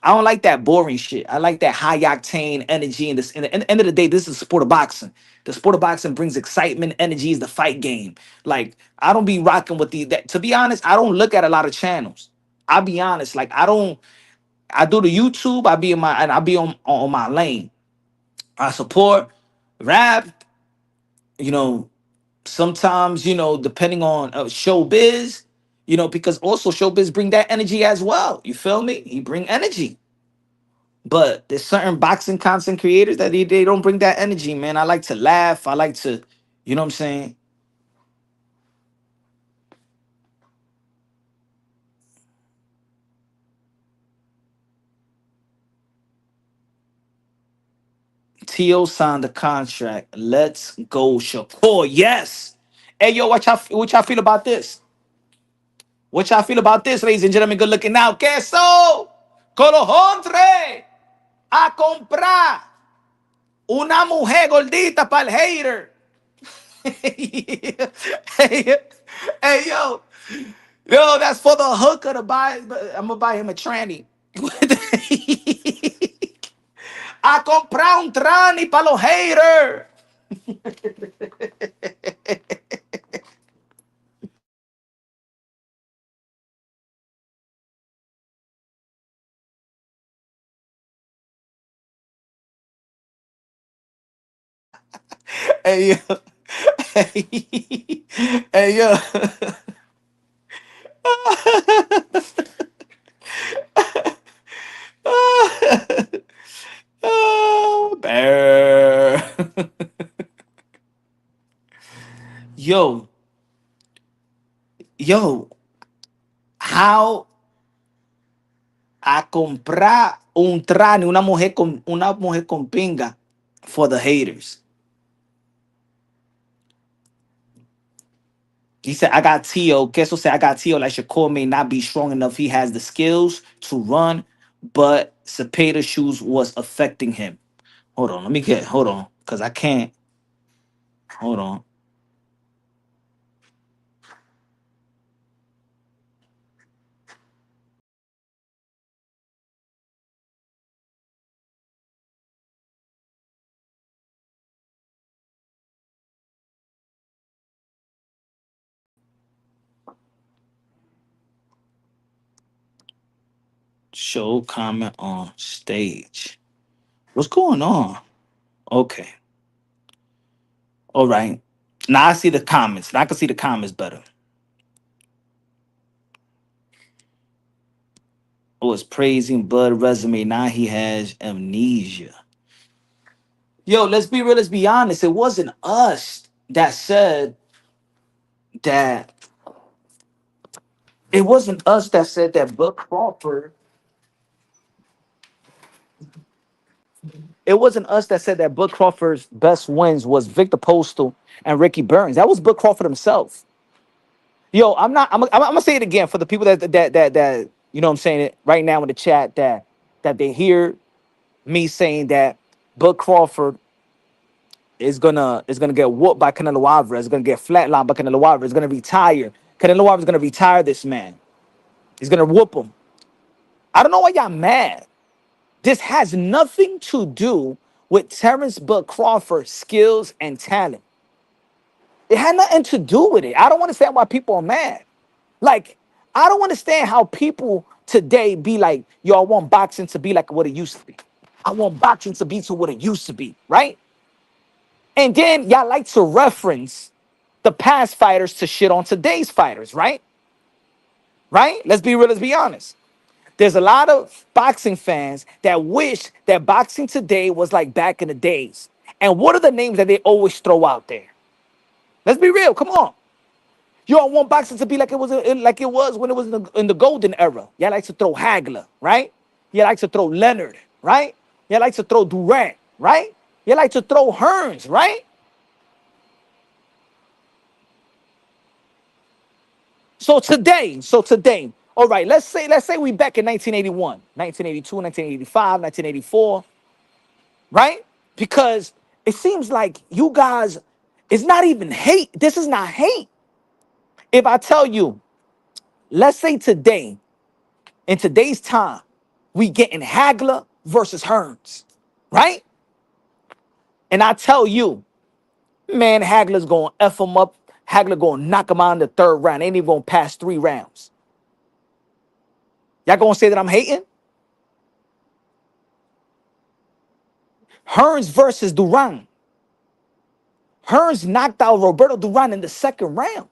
I don't like that boring shit. I like that high octane energy. And this, in the end of the day, this is the sport of boxing. The sport of boxing brings excitement, energy is the fight game. Like I don't be rocking with that. To be honest, I don't look at a lot of channels. I'll be honest. Like I don't. I do the YouTube. I be on my lane. I support rap. You know, sometimes depending on showbiz, because also showbiz bring that energy as well. You feel me? He bring energy. But there's certain boxing content creators that they don't bring that energy, man. I like to laugh. I like to, you know what I'm saying? Tio signed the contract. Let's go, Shakur. Yes. Hey, yo, what y'all feel about this? What y'all feel about this, ladies and gentlemen? Good looking now. Queso, colojondre, a comprar una mujer gordita para el hater. hey, hey, yo, that's for the hooker to buy. I'm gonna buy him a tranny. A comprar un tranny para los haters. Hey, yo. Hey, hey, yo. Oh, bear. Yo, yo, how a comprar un trani, una mujer con pinga for the haters. He said, I got Tio. Queso said, I got Tio. Like Shakur may not be strong enough. He has the skills to run, but Cepeda shoes was affecting him. Hold on, because I can't. Hold on. Show comment on stage. What's going on? Okay. All right. Now I see the comments. Now I can see the comments better. I was praising Bud resume. Now he has amnesia. Yo, let's be real. Let's be honest. It wasn't us that said that. It wasn't us that said that Bud Crawford. It wasn't us that said that Bud Crawford's best wins was Victor Postal and Ricky Burns. That was Bud Crawford himself. Yo, I'm not. I'm gonna say it again for the people that you know what I'm saying it right now in the chat that they hear me saying that Bud Crawford is gonna get whooped by Canelo Alvarez. Is gonna get flatlined by Canelo Alvarez. Is gonna retire. Canelo Alvarez is gonna retire this man. He's gonna whoop him. I don't know why y'all mad. This has nothing to do with Terence Bud Crawford's skills and talent. It had nothing to do with it. I don't understand why people are mad. Like, I don't understand how people today be like, yo, I want boxing to be like what it used to be. I want boxing to be to what it used to be, right? And then y'all like to reference the past fighters to shit on today's fighters, right? Right? Let's be real, let's be honest. There's a lot of boxing fans that wish that boxing today was like back in the days. And what are the names that they always throw out there? Let's be real, come on. You don't want boxing to be like it was when it was in the golden era. Y'all like to throw Hagler, right? You like to throw Leonard, right? You like to throw Durant, right? You like to throw Hearns, right? So today, all right, let's say we back in 1981, 1982, 1985, 1984, right? Because it seems like you guys, it's not even hate. This is not hate. If I tell you, let's say today, in today's time, we getting Hagler versus Hearns, right? And I tell you, man, Hagler's going to F him up. Hagler going to knock him out in the third round. Ain't even going to pass 3 rounds. Y'all going to say that I'm hating? Hearns versus Duran. Hearns knocked out Roberto Duran in the second round.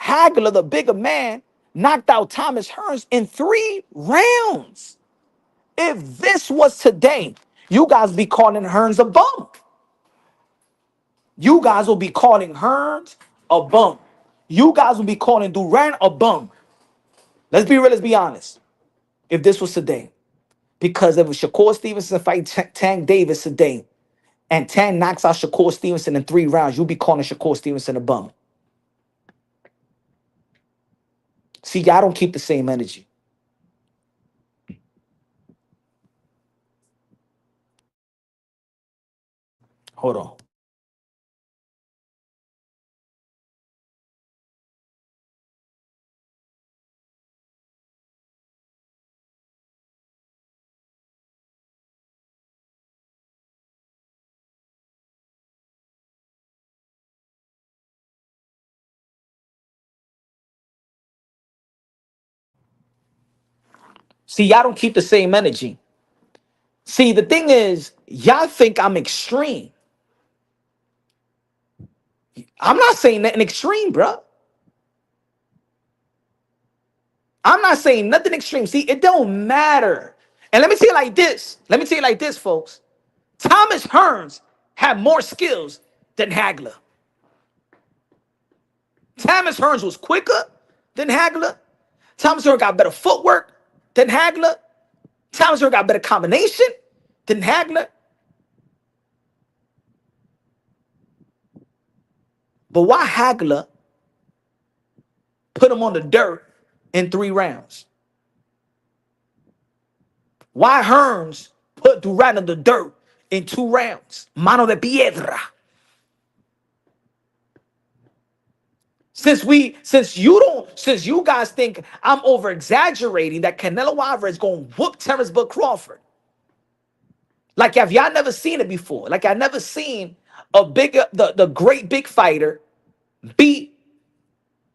Hagler, the bigger man, knocked out Thomas Hearns in 3 rounds. If this was today, you guys be calling Hearns a bum. You guys will be calling Hearns a bum. You guys will be calling Duran a bum. Let's be real, let's be honest. If this was today, because if it was Shakur Stevenson fight Tank Davis today, and Tank knocks out Shakur Stevenson in 3 rounds, you'll be calling Shakur Stevenson a bum. See, y'all don't keep the same energy. Hold on. See, y'all don't keep the same energy. See, the thing is, y'all think I'm extreme. I'm not saying nothing extreme, bro. I'm not saying nothing extreme. See, it don't matter. And let me tell you like this. Let me tell you like this, folks. Thomas Hearns had more skills than Hagler. Thomas Hearns was quicker than Hagler. Thomas Hearns got better footwork than Hagler. Thomas Hearns got better combination than Hagler. But why Hagler put him on the dirt in 3 rounds? Why Hearns put Duran on the dirt in 2 rounds? Mano de piedra. Since you guys think I'm over exaggerating that Canelo Alvarez gonna whoop Terence Crawford. Like have y'all never seen it before? Like I never seen a bigger the great big fighter beat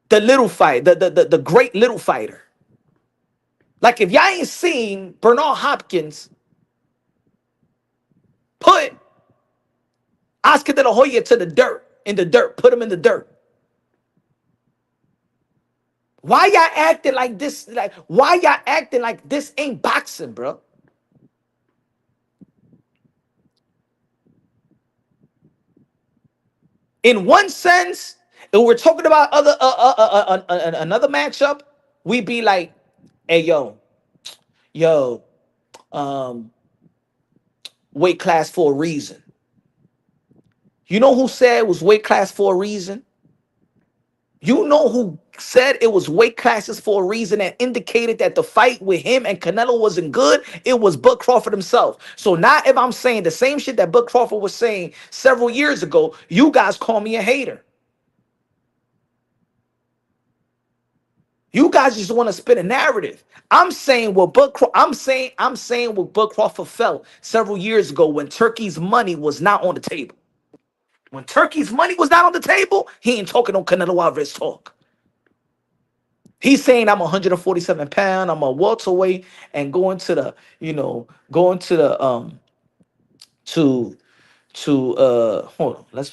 the little fight, the great little fighter. Like if y'all ain't seen Bernard Hopkins put Oscar de la Hoya to the dirt, in the dirt, put him in the dirt. Why y'all acting like this? Like, why y'all acting like this ain't boxing, bro? In one sense, if we're talking about another matchup, we be like, hey, yo, um, weight class for a reason. You know who said it was weight class for a reason? You know who said it was weight classes for a reason and indicated that the fight with him and Canelo wasn't good? It was Bud Crawford himself. So now if I'm saying the same shit that Bud Crawford was saying several years ago, you guys call me a hater. You guys just want to spin a narrative. I'm saying what I'm saying what Bud Crawford felt several years ago when Turkey's money was not on the table. When Turkey's money was not on the table, he ain't talking on Canelo Alvarez talk. He's saying I'm 147 pound, I'm a welterweight, and going to the, going to the hold on. Let's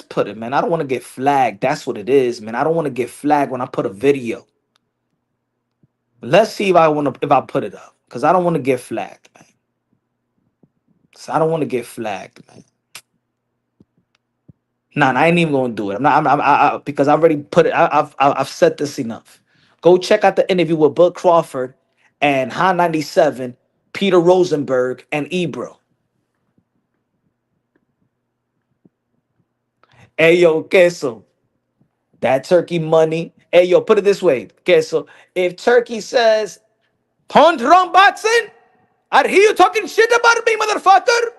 put it, man. I don't want to get flagged. That's what it is, man. I don't want to get flagged when I put a video. Let's see if I put it up. Because I don't want to get flagged, man. So I don't want to get flagged, man. Nah, I ain't even gonna do it. I'm not. Because I already put it. I've said this enough. Go check out the interview with Bud Crawford and Han 97, Peter Rosenberg, and Ebro. Hey yo, queso. That Turkey money. Hey yo, put it this way, queso. If Turkey says punt wrong boxing, I hear you talking shit about me, motherfucker.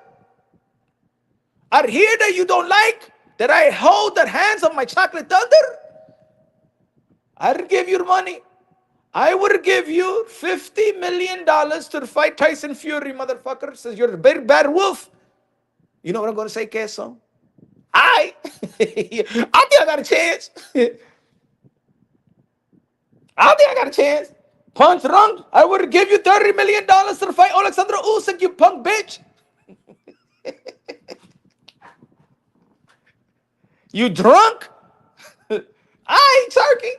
I hear that you don't like that I hold the hands of my chocolate thunder. I'd give you the money. I would give you $50 million to fight Tyson Fury, motherfucker. Says you're a big bad wolf. You know what I'm going to say, queso? I think I got a chance. I think I got a chance. Punch wrong. I would give you $30 million to fight Alexander Usyk, you punk bitch. You drunk? I Turkey.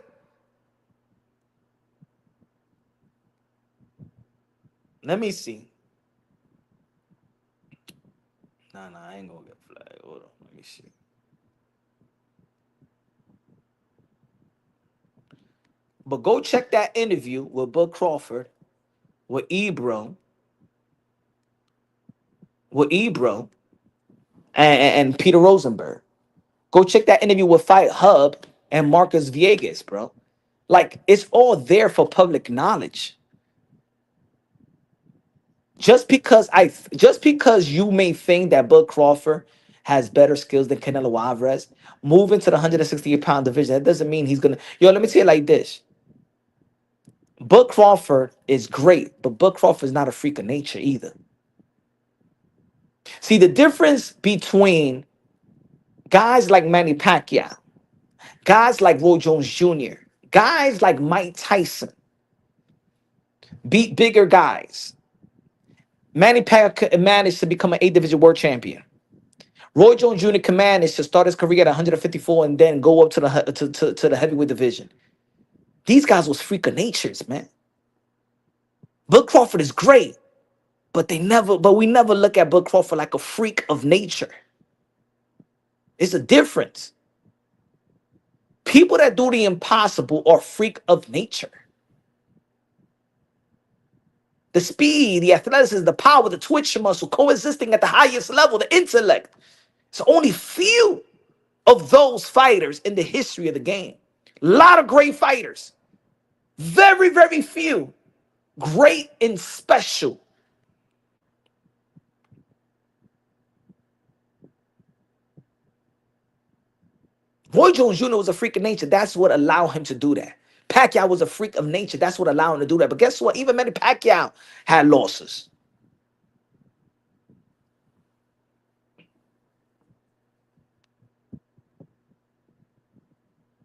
Let me see. Nah, I ain't gonna get flagged. Hold on, let me see. But go check that interview with Bud Crawford, with Ebro, and Peter Rosenberg. Go check that interview with Fight Hub and Marcus Viegas, bro. Like, it's all there for public knowledge. Just because you may think that Bud Crawford has better skills than Canelo Alvarez, moving to the 168-pound division, that doesn't mean he's gonna. Yo, let me tell you like this. Bud Crawford is great, but Bud Crawford is not a freak of nature either. See, the difference between guys like Manny Pacquiao, guys like Roy Jones Jr., guys like Mike Tyson beat bigger guys. Manny Pacquiao managed to become an 8 division world champion. Roy Jones Jr. can manage to start his career at 154 and then go up to the heavyweight division. These guys was freak of natures, man. Bud Crawford is great, but we never look at Bud Crawford like a freak of nature. It's a difference. People that do the impossible are freak of nature. The speed, the athleticism, the power, the twitch muscle, coexisting at the highest level, the intellect. It's only few of those fighters in the history of the game. A lot of great fighters. Very, very few. Great and special. Roy Jones Jr. was a freak of nature. That's what allowed him to do that. Pacquiao was a freak of nature. That's what allowed him to do that. But guess what? Even Manny Pacquiao had losses.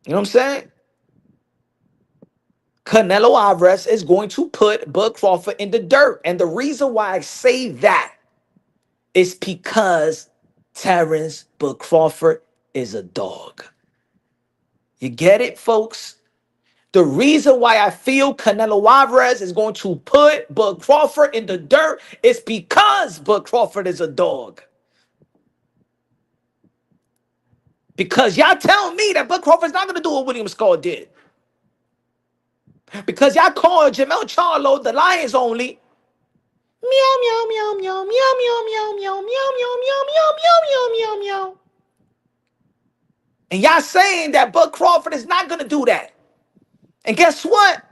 You know what I'm saying? Canelo Alvarez is going to put Bud Crawford in the dirt. And the reason why I say that is because Terence Bud Crawford is a dog. You get it, folks? The reason why I feel Canelo Alvarez is going to put Bud Crawford in the dirt is because Bud Crawford is a dog. Because y'all tell me that Bud Crawford's not going to do what William Skull did. Because y'all call Jamel Charlo the Lions only. Meow, meow, meow, meow, meow, meow, meow, meow, meow, meow, meow, meow, meow, meow, meow. And y'all saying that Bud Crawford is not going to do that. And guess what?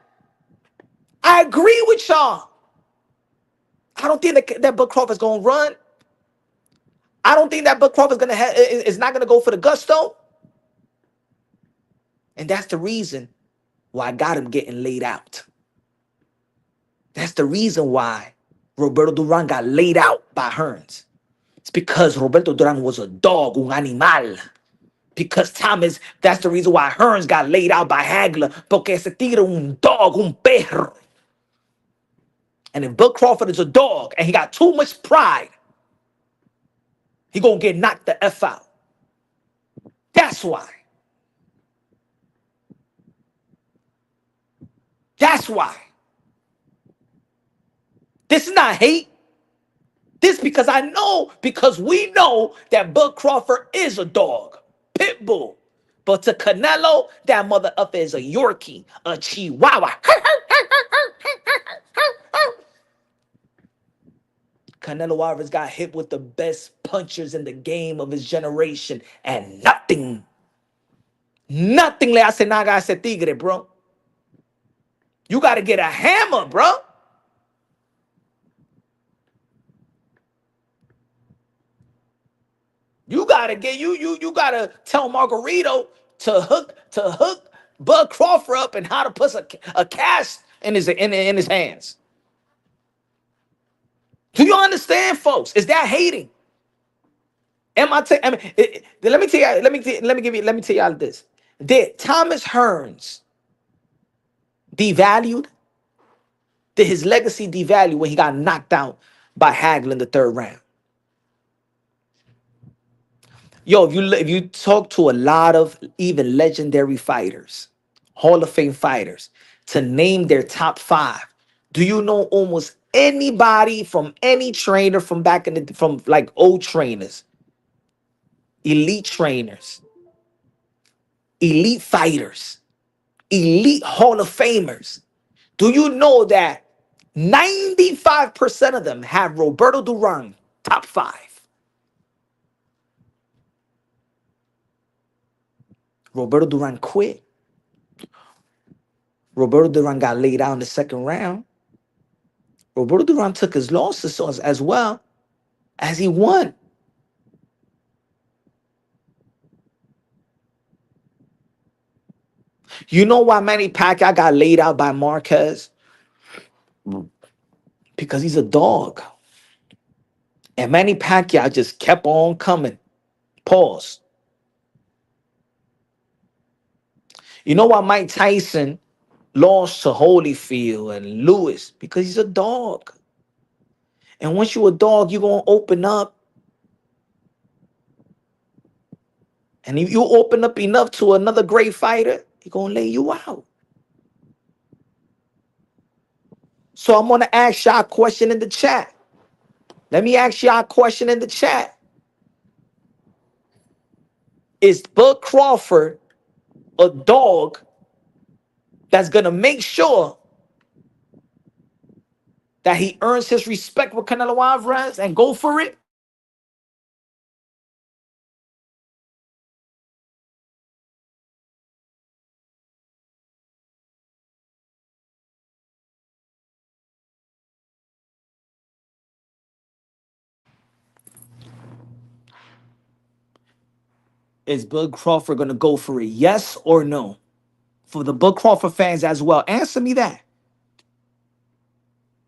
I agree with y'all. I don't think that Bud Crawford's going to run. I don't think that Bud Crawford's is not going to go for the gusto. And that's the reason why I got him getting laid out. That's the reason why Roberto Duran got laid out by Hearns. It's because Roberto Duran was a dog, un animal. Because that's the reason why Hearns got laid out by Hagler. Porque ese tigre un dog, un perro. And if Bud Crawford is a dog and he got too much pride, he gonna get knocked the F out. That's why. That's why. This is not hate. This because we know that Bud Crawford is a dog. Pit bull. But to Canelo, that mother up is a Yorkie, a Chihuahua. Canelo Alvarez got hit with the best punchers in the game of his generation, and nothing le hace nada a ese tigre, bro. You got to get a hammer, bro. You gotta tell Margarito to hook Bud Crawford up and how to put a cast in his hands. Do you understand, folks? Is that hating? Let me tell you. Let me tell y'all this. Did Thomas Hearns devalued? Did his legacy devalue when he got knocked out by Hagler in the 3rd round? Yo, if you talk to a lot of even legendary fighters, Hall of Fame fighters, to name their top 5, Do you know almost anybody from any trainer from back in the from like old trainers, elite trainers, elite fighters, elite Hall of Famers? Do you know that 95% of them have Roberto Duran top five? Roberto Duran quit. Roberto Duran got laid out in the second round. Roberto Duran took his losses as well as he won. You know why Manny Pacquiao got laid out by Marquez? Because he's a dog. And Manny Pacquiao just kept on coming. Pause. You know why Mike Tyson lost to Holyfield and Lewis? Because he's a dog. And once you're a dog, you're going to open up. And if you open up enough to another great fighter, he's going to lay you out. So I'm going to ask y'all a question in the chat. Let me ask y'all a question in the chat. Is Bud Crawford a dog that's going to make sure that he earns his respect with Canelo Alvarez and go for it? Is Bud Crawford going to go for it? Yes or no? For the Bud Crawford fans as well, answer me that.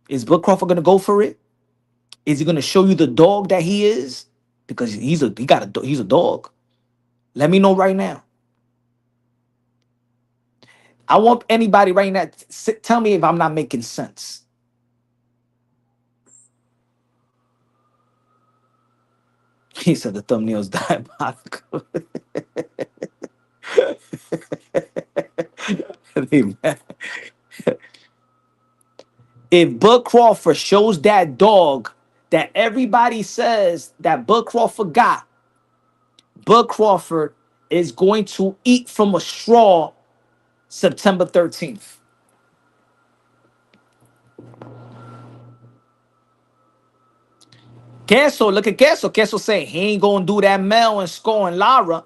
Is Bud Crawford going to go for it? Is he going to show you the dog that he is? Because he's a dog. Let me know right now. I want anybody right now to tell me if I'm not making sense. He said the thumbnail's diabolical. If Bud Crawford shows that dog that everybody says that Bud Crawford got, Bud Crawford is going to eat from a straw September 13th. Queso, look at Queso. Queso saying he ain't going to do that Mel and scoring Lara.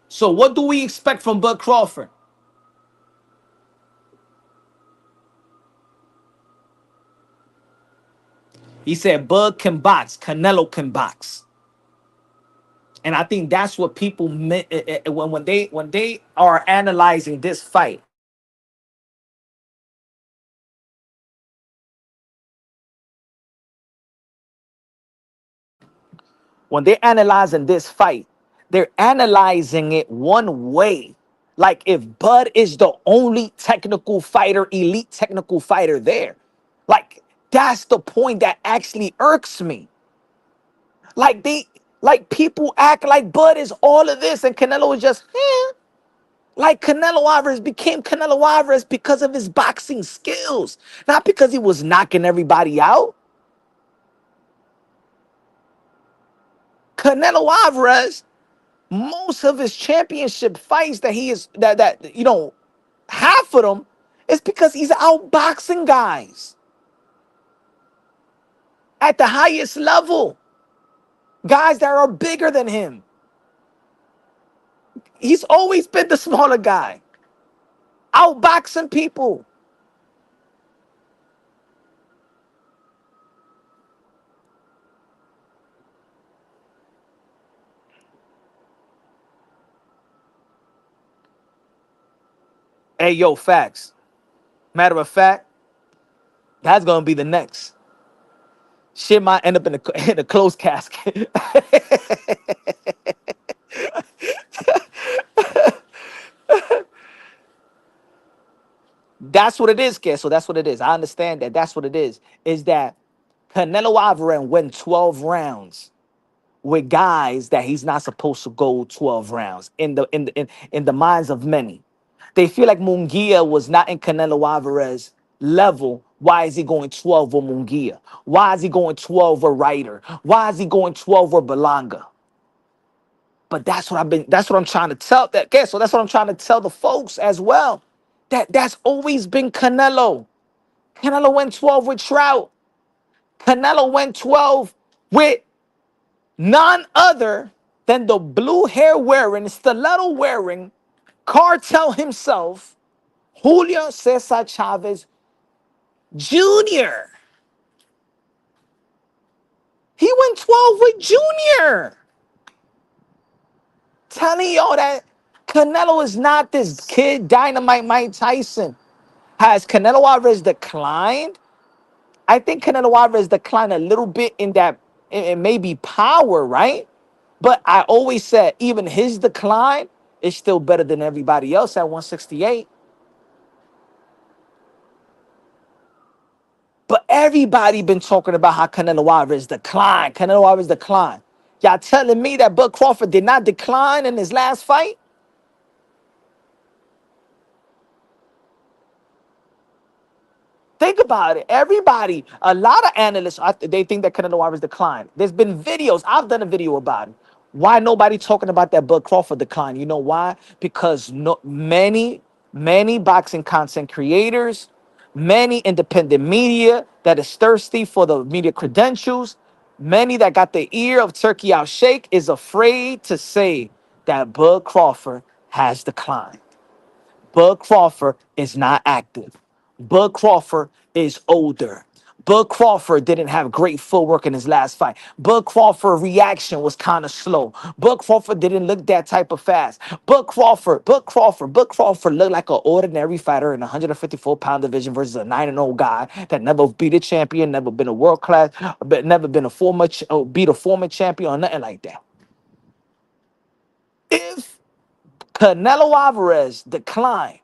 So what do we expect from Bud Crawford? He said Bud can box, Canelo can box. And I think that's what people meant when they are analyzing this fight. When they're analyzing this fight, they're analyzing it one way. Like if Bud is the only technical fighter, elite technical fighter there. Like that's the point that actually irks me. Like like people act like Bud is all of this and Canelo is just, eh. Like Canelo Alvarez became Canelo Alvarez because of his boxing skills, not because he was knocking everybody out. Canelo Alvarez, most of his championship fights that he is that half of them is because he's outboxing guys at the highest level, guys that are bigger than him. He's always been the smaller guy, outboxing people. Hey, yo, facts. Matter of fact, that's gonna be the next. Shit might end up in in a closed casket. That's what it is, Kid. So that's what it is. I understand that. That's what it is. Is that Canelo Alvarez went 12 rounds with guys that he's not supposed to go 12 rounds in the minds of many. They feel like Munguia was not in Canelo Alvarez level, why is he going 12 or Mungia? Why is he going 12 or Ryder? Why is he going 12 or Belanga? But that's what I'm trying to tell that. Okay, so that's what I'm trying to tell the folks as well. That's always been Canelo. Canelo went 12 with Trout. Canelo went 12 with none other than the blue hair wearing, stiletto wearing, cartel himself, Julio Cesar Chavez Jr. He went 12 with Junior. Telling y'all that Canelo is not this kid, Dynamite Mike Tyson. Has Canelo Alvarez declined? I think Canelo Alvarez declined a little bit in that it may be power, right? But I always said even his decline is still better than everybody else at 168. But everybody been talking about how Canelo Alvarez declined. Canelo Alvarez declined. Y'all telling me that Bud Crawford did not decline in his last fight? Think about it. Everybody, a lot of analysts, they think that Canelo Alvarez declined. There's been videos. I've done a video about it. Why nobody talking about that Bud Crawford decline? You know why? Because many boxing content creators, many independent media that is thirsty for the media credentials, many that got the ear of Turkey Al Sheikh is afraid to say that Bud Crawford has declined. Bud Crawford is not active. Bud Crawford is older. Bud Crawford didn't have great footwork in his last fight. Bud Crawford reaction was kind of slow. Bud Crawford didn't look that type of fast. Bud Crawford looked like an ordinary fighter in a 154-pound division versus a 9-0 guy that never beat a champion, never been a world class, but never been a beat a former champion or nothing like that. If Canelo Alvarez declined,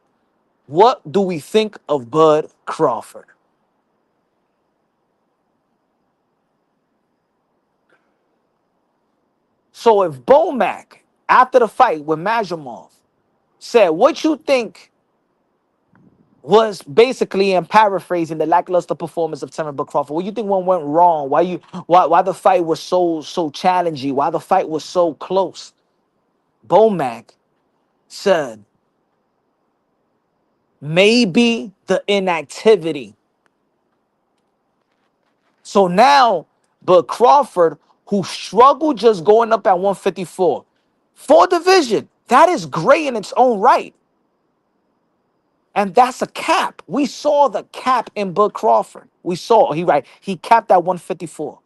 what do we think of Bud Crawford? So if Bomac, after the fight with Majumov, said, what you think was basically in paraphrasing the lackluster performance of Terence Crawford, what you think went wrong? Why the fight was so challenging? Why the fight was so close? Bomac said, maybe the inactivity. So now, but Crawford, who struggled just going up at 154, for division, that is great in its own right. And that's a cap. We saw the cap in Bud Crawford. He capped at 154.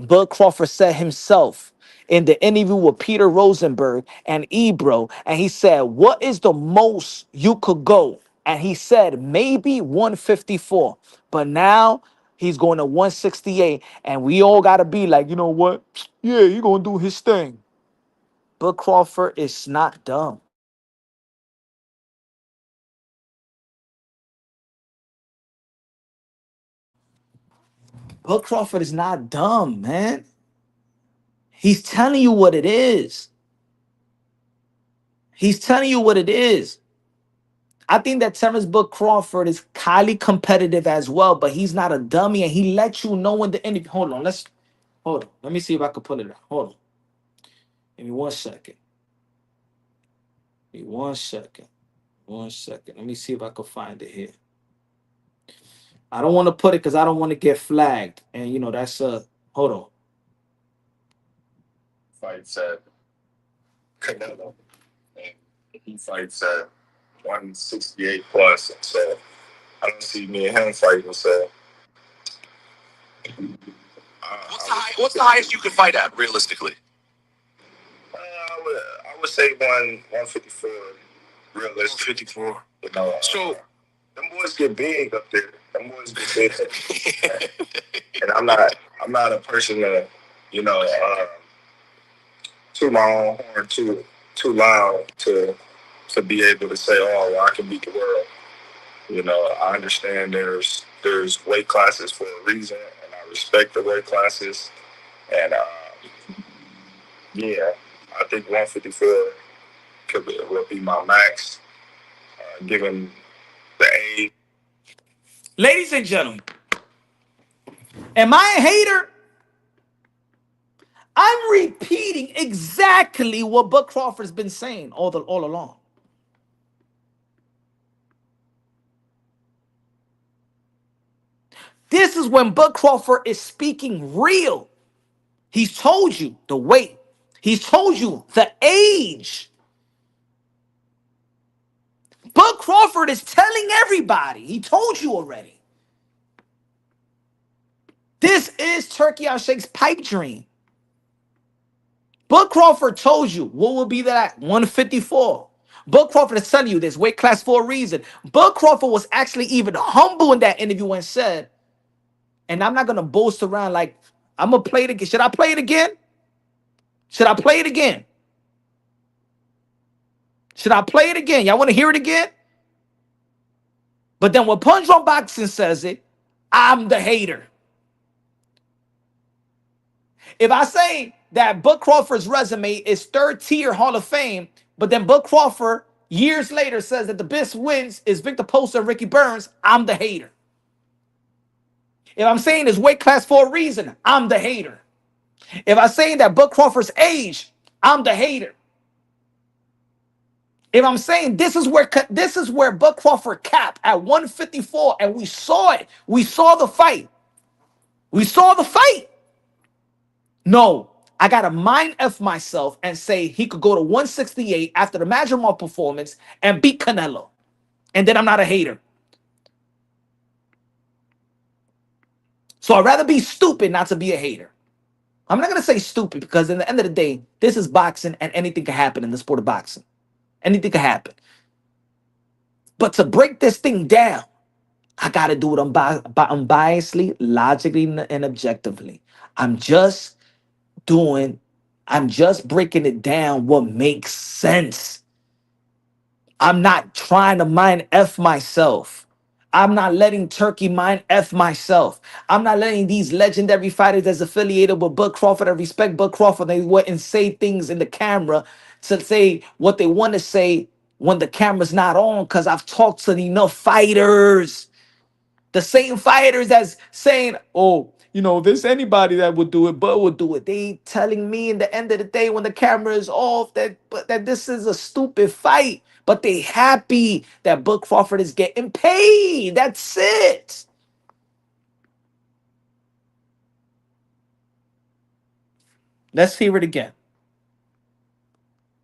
Bud Crawford said himself in the interview with Peter Rosenberg and Ebro, and he said, what is the most you could go? And he said, maybe 154. But now he's going to 168, and we all got to be like, you know what? Yeah, he's going to do his thing. Bud Crawford is not dumb. Bud Crawford is not dumb, man. He's telling you what it is. He's telling you what it is. I think that Terence Bud Crawford is highly competitive as well, but he's not a dummy, and he lets you know in the interview. Hold on. Let me see if I can pull it out. Hold on. Give me 1 second. Give me 1 second. 1 second. Let me see if I can find it here. I don't want to put it because I don't want to get flagged. And that's hold on. Fights at Canelo. And he fights at 168 plus and said, I don't see me and him fighting, so What's the highest you could fight at, realistically? I would say 154. Realistic. 154. So them boys get big up there. Them boys get big. And I'm not a person that, too my own horn, too loud to be able to say, oh, well, I can beat the world. I understand there's weight classes for a reason, and I respect the weight classes. And yeah, I think 154 will be my max, given the age. Ladies and gentlemen, am I a hater? I'm repeating exactly what Bud Crawford's been saying all along. This is when Bud Crawford is speaking real. He's told you the weight. He's told you the age. Bud Crawford is telling everybody. He told you already. This is Turkey Al Sheikh's pipe dream. Bud Crawford told you what will be that 154. Bud Crawford is telling you this weight class for a reason. Bud Crawford was actually even humble in that interview and said, and I'm not going to boast around like, I'm going to play it again. Should I play it again? Should I play it again? Should I play it again? Y'all want to hear it again? But then when Punch on Boxing says it, I'm the hater. If I say that Bud Crawford's resume is third tier Hall of Fame, but then Bud Crawford years later says that the best wins is Victor Poster and Ricky Burns, I'm the hater. If I'm saying his weight class for a reason, I'm the hater. If I'm saying that Bud Crawford's age, I'm the hater. If I'm saying this is where Bud Crawford capped at 154, and we saw it, we saw the fight. We saw the fight. No, I gotta mind F myself and say he could go to 168 after the Madrimal performance and beat Canelo. And then I'm not a hater. So I'd rather be stupid not to be a hater. I'm not gonna say stupid because in the end of the day, this is boxing and anything can happen in the sport of boxing. Anything can happen. But to break this thing down, I gotta do it unbiasedly, logically, and objectively. I'm just doing, I'm just breaking it down what makes sense. I'm not trying to mind F myself. I'm not letting Turkey mind F myself. I'm not letting these legendary fighters that's affiliated with Bud Crawford and respect Bud Crawford, they went and say things in the camera to say what they want to say when the camera's not on, because I've talked to enough fighters. The same fighters that's saying, oh, there's anybody that would do it, but would do it. They telling me in the end of the day when the camera is off that this is a stupid fight. But they happy that Bud Crawford is getting paid. That's it. Let's hear it again.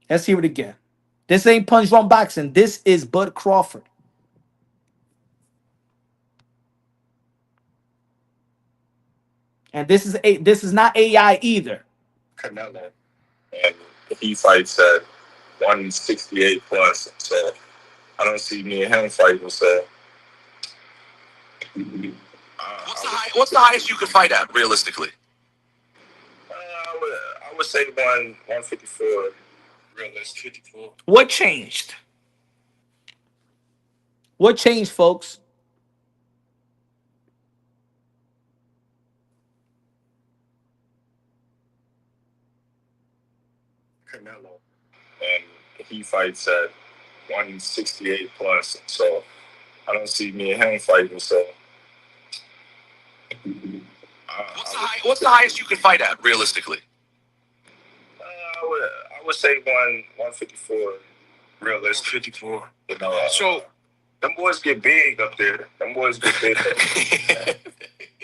Let's hear it again. This ain't Punch Drunk Boxing. This is Bud Crawford. And this is not AI either. Canelo, and he fights at 168 plus. So I don't see me and him fighting. So What's the highest you could fight at, realistically? I would say 154. Realistic. 54. What changed? What changed, folks? Canelo, and he fights at 168 plus. So I don't see me and him fighting. So What's the highest you could fight at, realistically? I would say 154. Realistic. 54. So them boys get big up there. Them boys get big.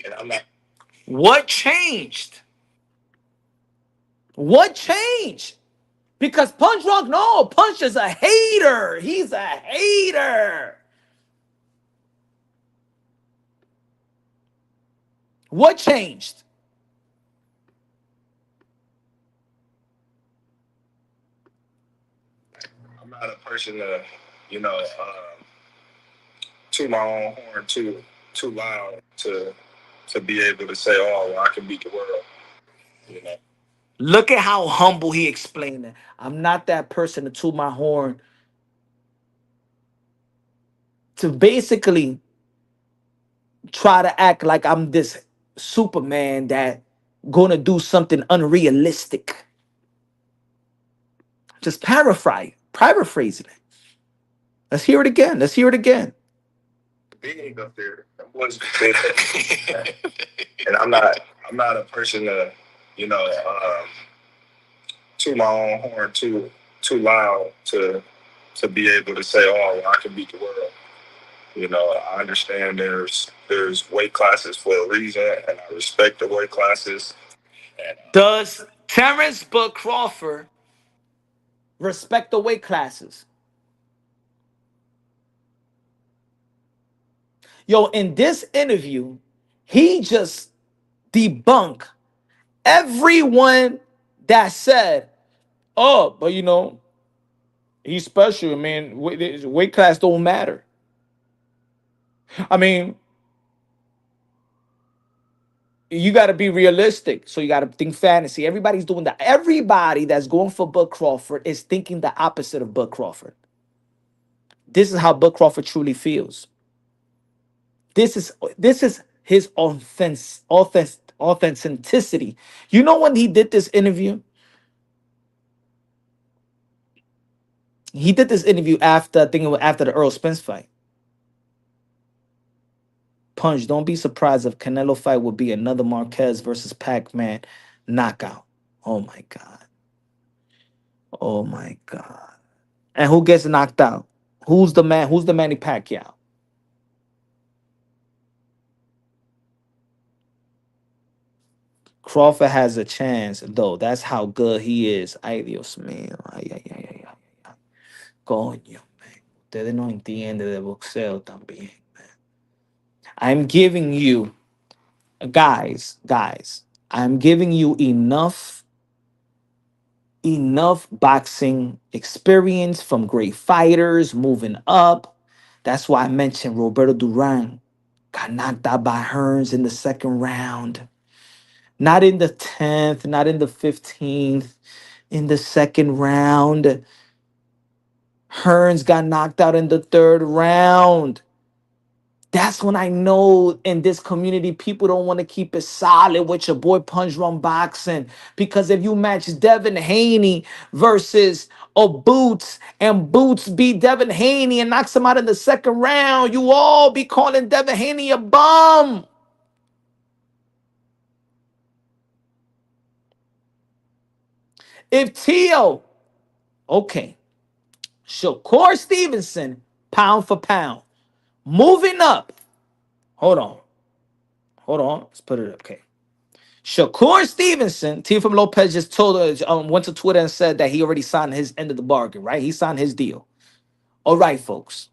And I'm not. What changed? What changed? Because Punch is a hater. He's a hater. What changed? I'm not a person to, toot my own horn too loud to be able to say, oh, well, I can beat the world. You know. Look at how humble he explained it. I'm not that person to toot my horn. To basically try to act like I'm this Superman that gonna do something unrealistic. Just paraphrasing it. Let's hear it again. Let's hear it again. big up there. Them boys get big up there. And I'm not a person to, you know, toot my own horn too loud to be able to say, oh, well, I can beat the world. You know, I understand there's weight classes for a reason, and I respect the weight classes. And Does Terence Bud Crawford respect the weight classes? Yo, in this interview, he just debunked everyone that said, "Oh, but you know, he's special. I mean, weight class don't matter." I mean, you got to be realistic. So you got to think fantasy. Everybody's doing that. Everybody that's going for Bud Crawford is thinking the opposite of Bud Crawford. This is how Bud Crawford truly feels. This is his authenticity. You know when he did this interview? He did this interview after, I think it was after the Earl Spence fight. Punch, don't be surprised if Canelo fight would be another Marquez versus Pac-Man knockout. Oh my God. Oh my God. And who gets knocked out? Who's the man? Who's the Manny Pacquiao? Crawford has a chance, though. That's how good he is. Ay, Dios mío. Ay, ay, ay, ay, ay, ay. Coño, man. Ustedes no entienden de boxeo también. I'm giving you, guys, I'm giving you enough boxing experience from great fighters moving up. That's why I mentioned Roberto Duran got knocked out by Hearns in the second round. Not in the 10th, not in the 15th, in the second round. Hearns got knocked out in the third round. That's when I know in this community, people don't want to keep it solid with your boy Punch Run Boxing. Because if you match Devin Haney versus a Boots, and Boots beat Devin Haney and knocks him out in the second round, you all be calling Devin Haney a bum. If Tio, okay, Shakur Stevenson, pound for pound, moving up. Hold on. Let's put it okay. Shakur Stevenson, Teofimo Lopez just went to Twitter and said that he already signed his end of the bargain, right? He signed his deal. All right, folks.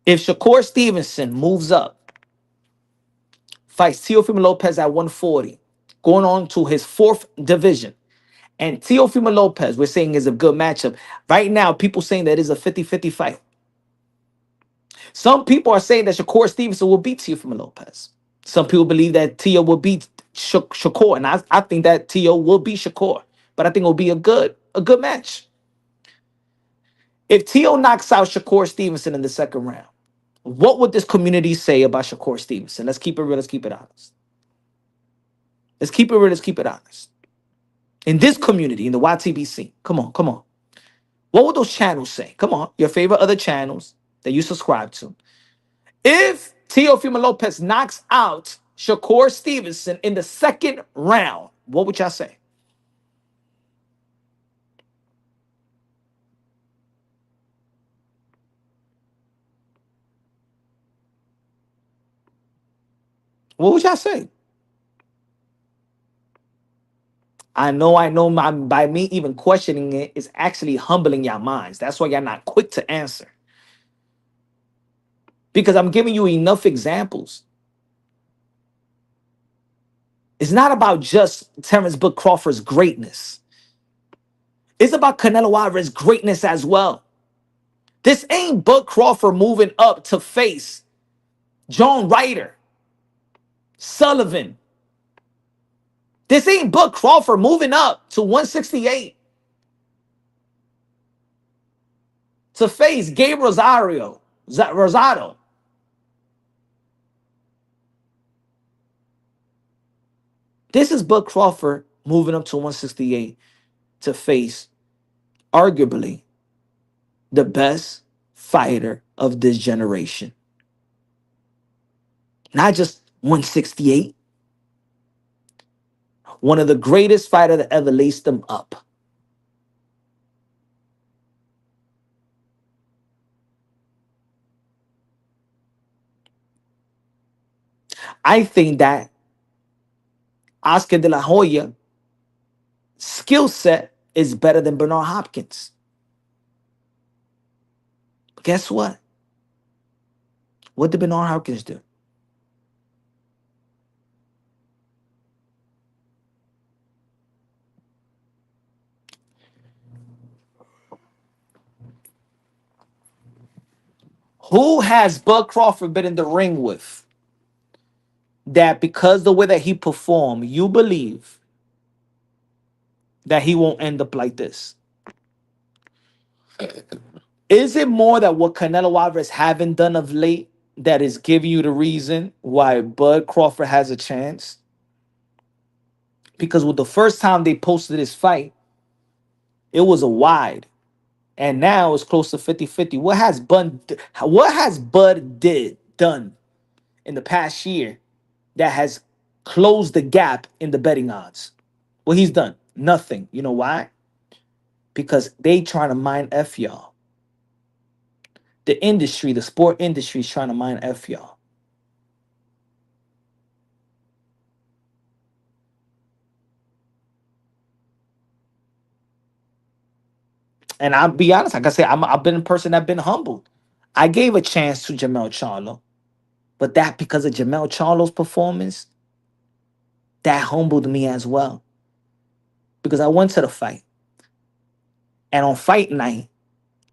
If Shakur Stevenson moves up, fights Teofimo Lopez at 140, going on to his fourth division, and Teofimo Lopez, we're saying is a good matchup. Right now, people saying that is a 50-50 fight. Some people are saying that Shakur Stevenson will beat Teofimo Lopez. Some people believe that Tio will beat Shakur, and I think that Tio will beat Shakur. But I think it will be a good match. If Tio knocks out Shakur Stevenson in the second round, what would this community say about Shakur Stevenson? Let's keep it real. Let's keep it honest. Let's keep it real. Let's keep it honest. In this community, in the YTBC, come on. What would those channels say? Come on, your favorite other channels that you subscribe to. If Teofimo Lopez knocks out Shakur Stevenson in the second round, what would y'all say? What would y'all say? I know, by me even questioning it is actually humbling your minds. That's why y'all not quick to answer. Because I'm giving you enough examples. It's not about just Terence Bud Crawford's greatness. It's about Canelo Alvarez's greatness as well. This ain't Bud Crawford moving up to face John Ryder, Sullivan. This ain't Bud Crawford moving up to 168 to face Gabe Rosado. This is Bud Crawford moving up to 168 to face arguably the best fighter of this generation. Not just 168. One of the greatest fighter that ever laced them up. I think that Oscar De La Hoya skill set is better than Bernard Hopkins. Guess what? What did Bernard Hopkins do? Who has Bud Crawford been in the ring with? That because the way that he performed, you believe that he won't end up like this? Is it more that what Canelo Alvarez haven't done of late that is giving you the reason why Bud Crawford has a chance? Because with the first time they posted this fight, it was a wide. And now it's close to 50-50. What has Bud done in the past year that has closed the gap in the betting odds? Well, he's done nothing. You know why? Because they trying to mind F y'all. The industry, the sport industry is trying to mind F y'all. And I'll be honest, like I said, I've been a person that been humbled. I gave a chance to Jamel Charlo, but that because of Jamel Charlo's performance, that humbled me as well. Because I went to the fight. And on fight night,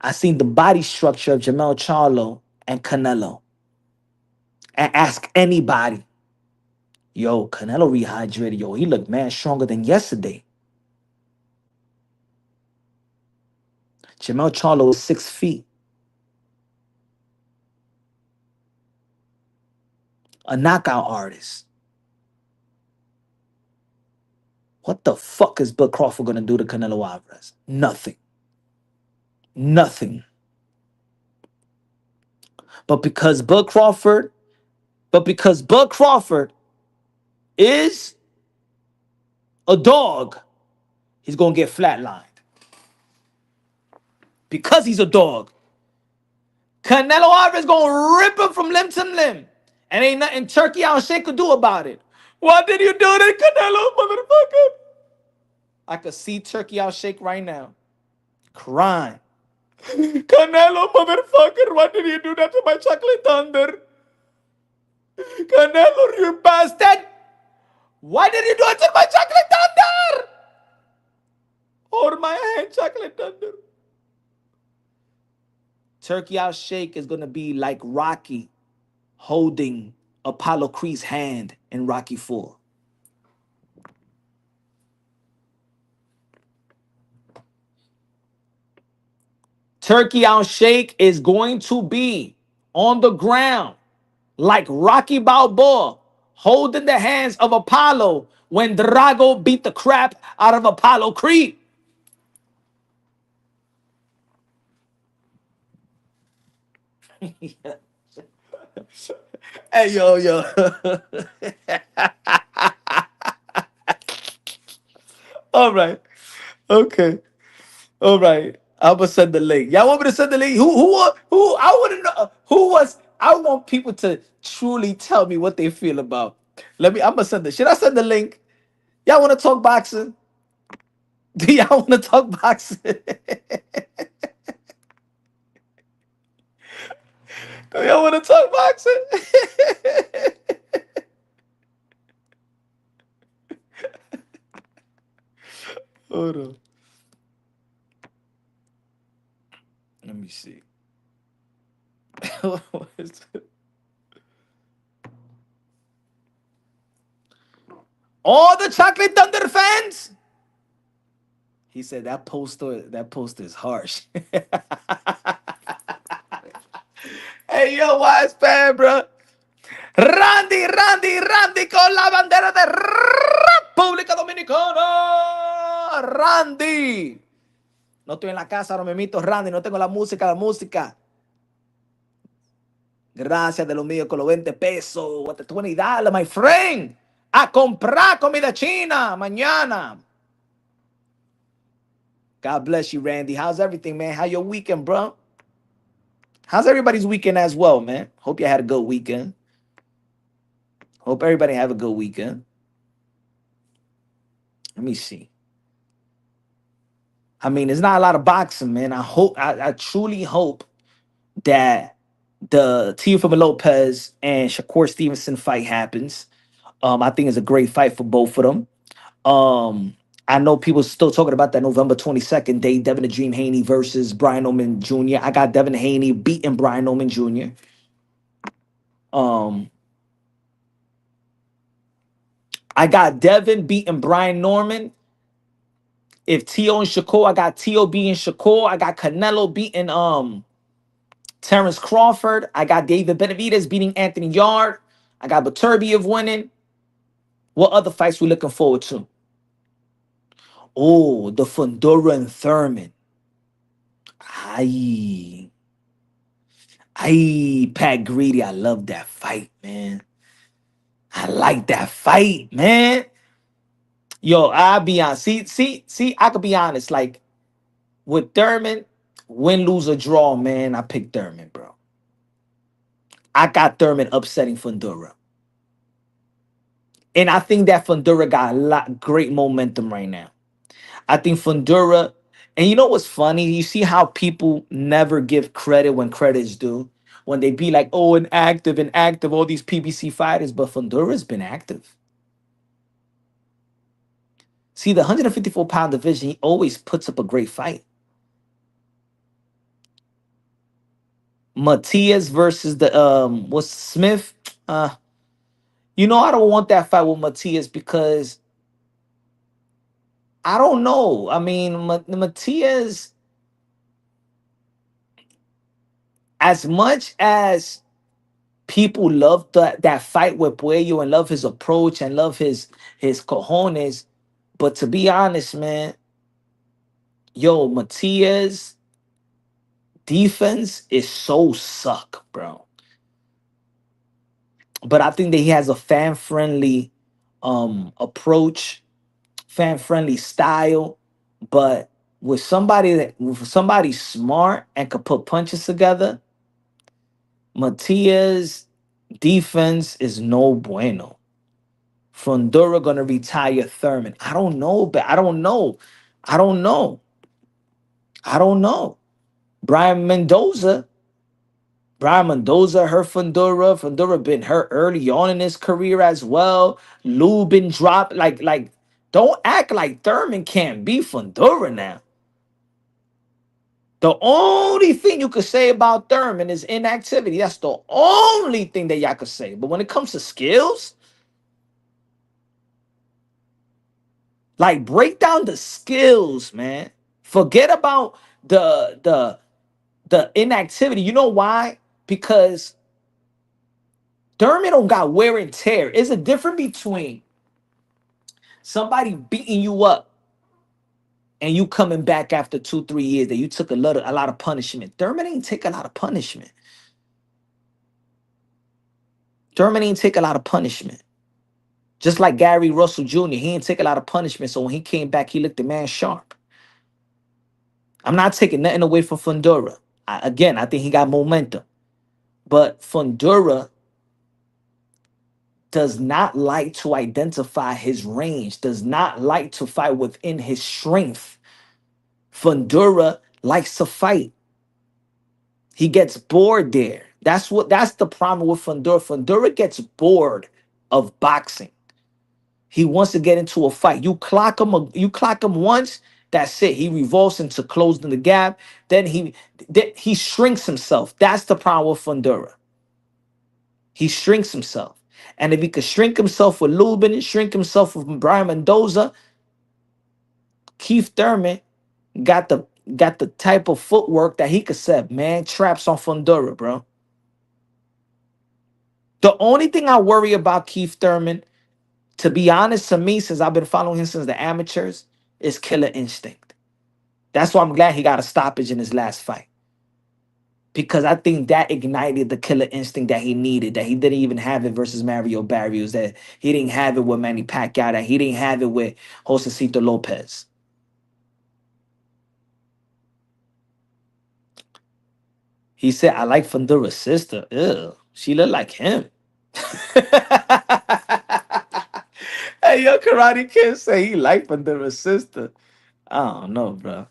I seen the body structure of Jamel Charlo and Canelo. And ask anybody, yo, Canelo rehydrated. Yo, he looked man stronger than yesterday. Jamel Charlo is 6 feet. A knockout artist. What the fuck is Bud Crawford gonna do to Canelo Alvarez? Nothing. Nothing. But because Bud Crawford, is a dog, he's gonna get flatlined. Because he's a dog. Canelo Alvarez gonna rip him from limb to limb. And ain't nothing Turkey Al Sheikh could do about it. What did you do to Canelo, motherfucker? I could see Turkey Al Sheikh right now. Crying. Canelo, motherfucker, what did you do that to my chocolate thunder? Canelo, you bastard! Why did you do it to my chocolate thunder? Hold my hand, chocolate thunder. Turkey Al Sheikh is gonna be like Rocky holding Apollo Creed's hand in Rocky 4. Turkey Al Sheikh is going to be on the ground like Rocky Balboa holding the hands of Apollo when Drago beat the crap out of Apollo Creed. Hey, yo. All right. Okay. All right. I'm gonna send the link. Y'all want me to send the link? Who? I want to know who was. I want people to truly tell me what they feel about. I'm gonna send the. Should I send the link? Y'all want to talk boxing? Do y'all want to talk boxing? Do y'all want to talk boxing? Hold on. Let me see. All the Chocolate Thunder fans. He said that poster is harsh. Hey, yo, wise fan, bro. Randy con la bandera de República Dominicana. Randy. No estoy en la casa, no me mito, Randy. No tengo la música. Gracias de lo mío con los 20 pesos. What the $20, my friend. A comprar comida china mañana. God bless you, Randy. How's everything, man? How your weekend, bro? How's everybody's weekend as well, man? Hope you had a good weekend. Hope everybody have a good weekend. Let me see. I mean, there's not a lot of boxing, man. I truly hope that the Teofimo Lopez and Shakur Stevenson fight happens. I think it's a great fight for both of them. I know people still talking about that November 22nd date, Devin the Dream Haney versus Brian Oman Jr. I got Devin Haney beating Brian Oman Jr. Um, I got Devin beating Brian Norman. If Tio and Shakur, I got Tio beating Shakur. I got Canelo beating Terence Crawford. I got David Benavidez beating Anthony Yard. I got Beterbiev winning. What other fights we looking forward to? Oh, the Fundora and Thurman. Pat Greedy. I love that fight, man. I like that fight, man. Yo, I'll be honest. See, I could be honest. Like with Thurman, win, lose, or draw, man, I picked Thurman, bro. I got Thurman upsetting Fundora. And I think that Fundora got a lot great momentum right now. I think Fundora, and you know what's funny? You see how people never give credit when credit's due. When they be like, oh, inactive, all these PBC fighters, but Fundura's been active. See, the 154-pound division, he always puts up a great fight. Matias versus the what's Smith? You know, I don't want that fight with Matias because I don't know. I mean, Matias, as much as people love that fight with Puello and love his approach and love his cojones, but to be honest, man, yo, Matias defense is so suck, bro. But I think that he has a fan-friendly approach, fan-friendly style. But with somebody smart and could put punches together, Matias defense is no bueno. Fundora gonna retire Thurman. I don't know, but I don't know. I don't know. I don't know. Brian Mendoza. Brian Mendoza hurt Fundora. Fundora been hurt early on in his career as well. Lou been dropped. Like, don't act like Thurman can't be Fundora now. The only thing you could say about Thurman is inactivity. That's the only thing that y'all could say. But when it comes to skills, like break down the skills, man. Forget about the inactivity. You know why? Because Thurman don't got wear and tear. It's a difference between somebody beating you up and you coming back after 2-3 years that you took a lot of punishment. Thurman ain't take a lot of punishment. Thurman ain't take a lot of punishment. Just like Gary Russell Jr., he ain't take a lot of punishment. So when he came back, he looked the man sharp. I'm not taking nothing away from Fundora. Again, I think he got momentum. But Fundora does not like to identify his range, does not like to fight within his strength. Fundora likes to fight. He gets bored there. That's the problem with Fundora. Fundora gets bored of boxing. He wants to get into a fight. You clock him once, that's it. He revolts into closing the gap. Then he shrinks himself. That's the problem with Fundora. He shrinks himself. And if he could shrink himself with Lubin and shrink himself with Brian Mendoza, Keith Thurman got the type of footwork that he could set, man, traps on Fundora, bro. The only thing I worry about Keith Thurman, to be honest, to me, since I've been following him since the amateurs, is killer instinct. That's why I'm glad he got a stoppage in his last fight. because I think that ignited the killer instinct that he needed, that he didn't even have it versus Mario Barrios, that he didn't have it with Manny Pacquiao, that he didn't have it with Josecito Lopez. He said, I like Fundura's sister. Ew, she look like him. Hey, yo, Karate Kid say he like Fundura's sister. I don't know, bro.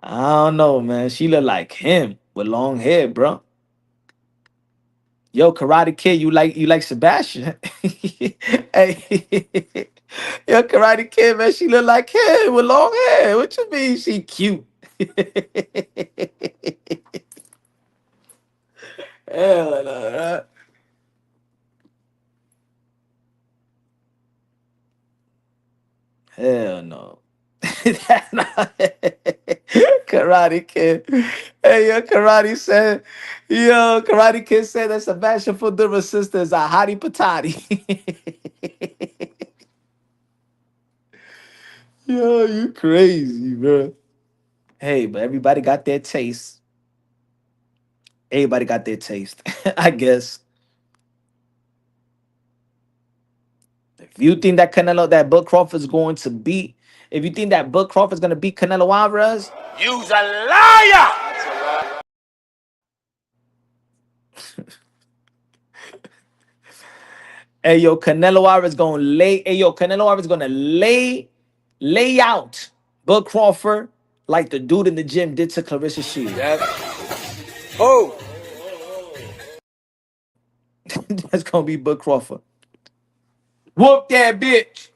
I don't know, man. She look like him with long hair, bro. Yo, Karate Kid, you like Sebastian? Hey, yo, Karate Kid, man, she look like him with long hair. What you mean she cute? Hell no. Hell no. Karate Kid. Hey, Karate Kid said that Sebastian Fundura's sister is a hottie patati. Yo, you crazy, bro. Hey, but everybody got their taste. Everybody got their taste, I guess. If you think that Bud Crawford is going to beat, if you think that Bud Crawford is going to beat Canelo Alvarez, You's a liar! Canelo Alvarez going to Canelo Alvarez going to lay out Bud Crawford like the dude in the gym did to Clarissa Shields. Yep. Oh! That's going to be Bud Crawford. Whoop that bitch.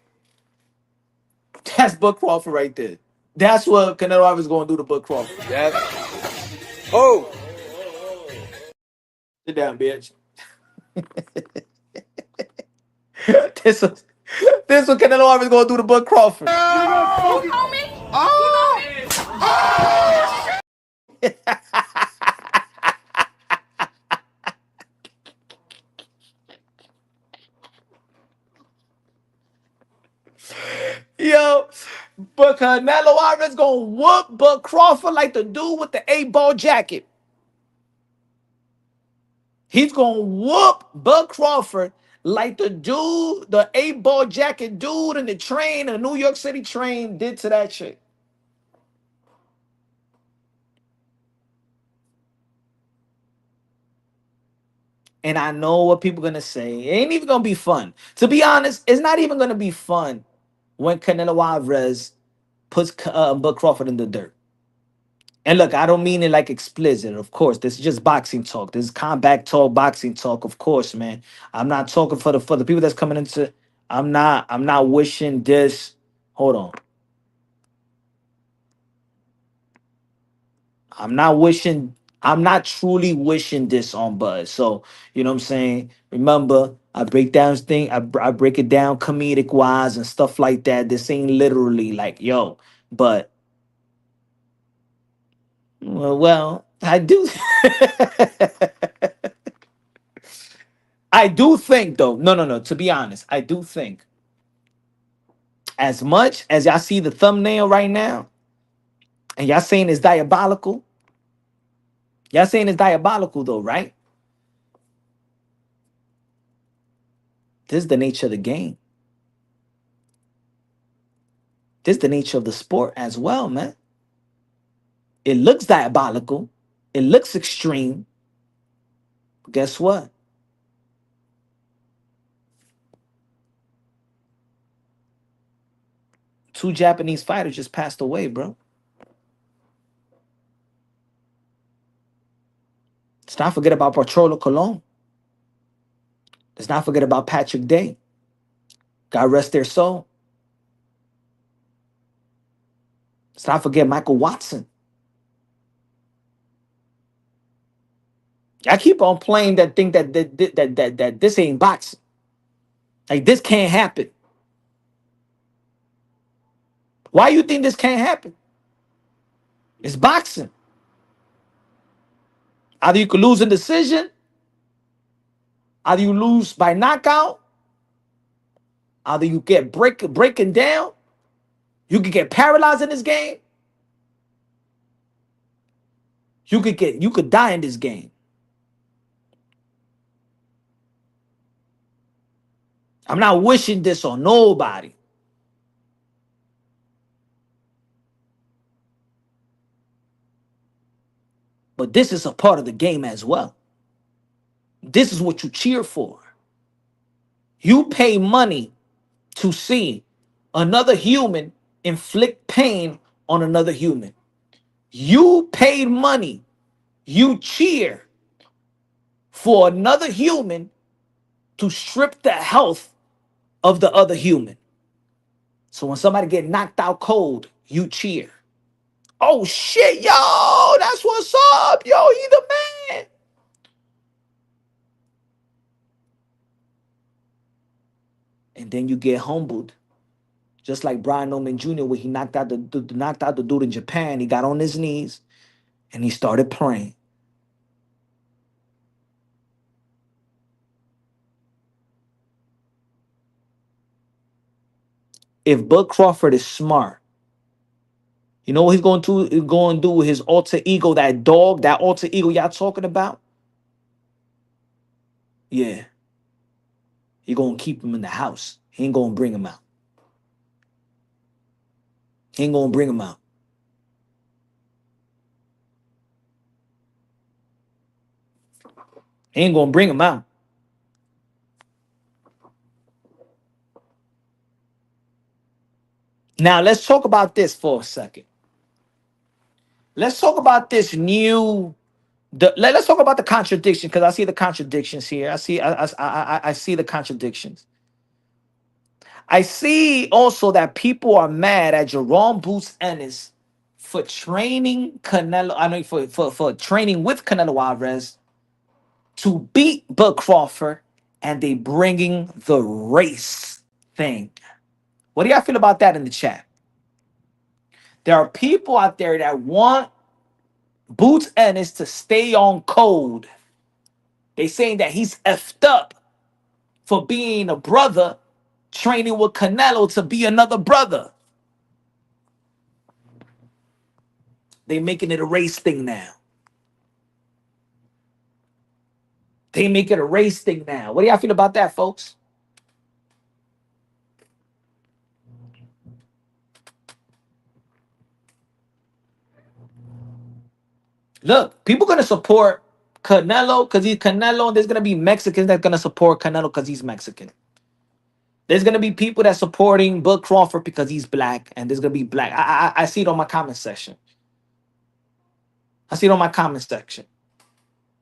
That's Bud Crawford right there. That's what Canelo Alvarez is going to do to Bud Crawford. Yep. Oh! Sit down, bitch. this was this what Canelo Alvarez gonna do to Bud Crawford. Yo, but Canelo Alvarez gonna whoop Bud Crawford like the dude with the 8-ball jacket. He's gonna whoop Bud Crawford like the 8-ball jacket dude in the train, the New York City train, did to that chick. And I know what people gonna say. It ain't even gonna be fun. To be honest, it's not even gonna be fun when Canelo Alvarez puts Bud Crawford in the dirt. And look, I don't mean it like explicit. Of course, this is just boxing talk. This is combat talk, boxing talk. Of course, man. I'm not talking for the people that's coming into. I'm not wishing this. Hold on. I'm not wishing. I'm not truly wishing this on Bud. So you know what I'm saying. Remember, I break down this thing. I break it down comedic wise and stuff like that. This ain't literally like yo, but well, I do. I do think though. No, no, no. To be honest, I do think as much as y'all see the thumbnail right now, and y'all saying it's diabolical. Y'all saying it's diabolical though, right? This is the nature of the game. This is the nature of the sport as well, man. It looks diabolical. It looks extreme. But guess what? Two Japanese fighters just passed away, bro. Let's not forget about Bartolo Colon. Let's not forget about Patrick Day. God rest their soul. Let's not forget Michael Watson. I keep on playing that thing that this ain't boxing. Like this can't happen. Why you think this can't happen? It's boxing. Either you could lose in decision, either you lose by knockout, either you get breaking down, you can get paralyzed in this game. You could die in this game. I'm not wishing this on nobody. But this is a part of the game as well. This is what you cheer for. You pay money to see another human inflict pain on another human. You paid money. You cheer for another human to strip the health of the other human. So when somebody get knocked out cold, you cheer. Oh shit, yo, that's what's up. Yo, he the man. And then you get humbled. Just like Brian Norman Jr., where he knocked out the dude in Japan. He got on his knees and he started praying. If Bud Crawford is smart, you know what he's going to do with his alter ego, that dog, that alter ego y'all talking about? Yeah, he going to keep him in the house. He ain't going to bring him out. He ain't going to bring him out. He ain't going to bring him out. Now, let's talk about this for a second. Let's talk about this new. Let's talk about the contradiction, because I see the contradictions here. I see the contradictions. I see also that people are mad at Jaron Boots Ennis for training Canelo. I know for training with Canelo Alvarez to beat Bud Crawford, and they bringing the race thing. What do y'all feel about that in the chat? There are people out there that want Boots Ennis to stay on code. They saying that he's effed up for being a brother training with Canelo to be another brother. They making it a race thing now. They make it a race thing now. What do y'all feel about that, folks? Look, people gonna support Canelo because he's Canelo, and there's gonna be Mexicans that's gonna support Canelo because he's Mexican. There's gonna be people that supporting Bud Crawford because he's black, and there's gonna be black. I see it on my comment section. I see it on my comment section.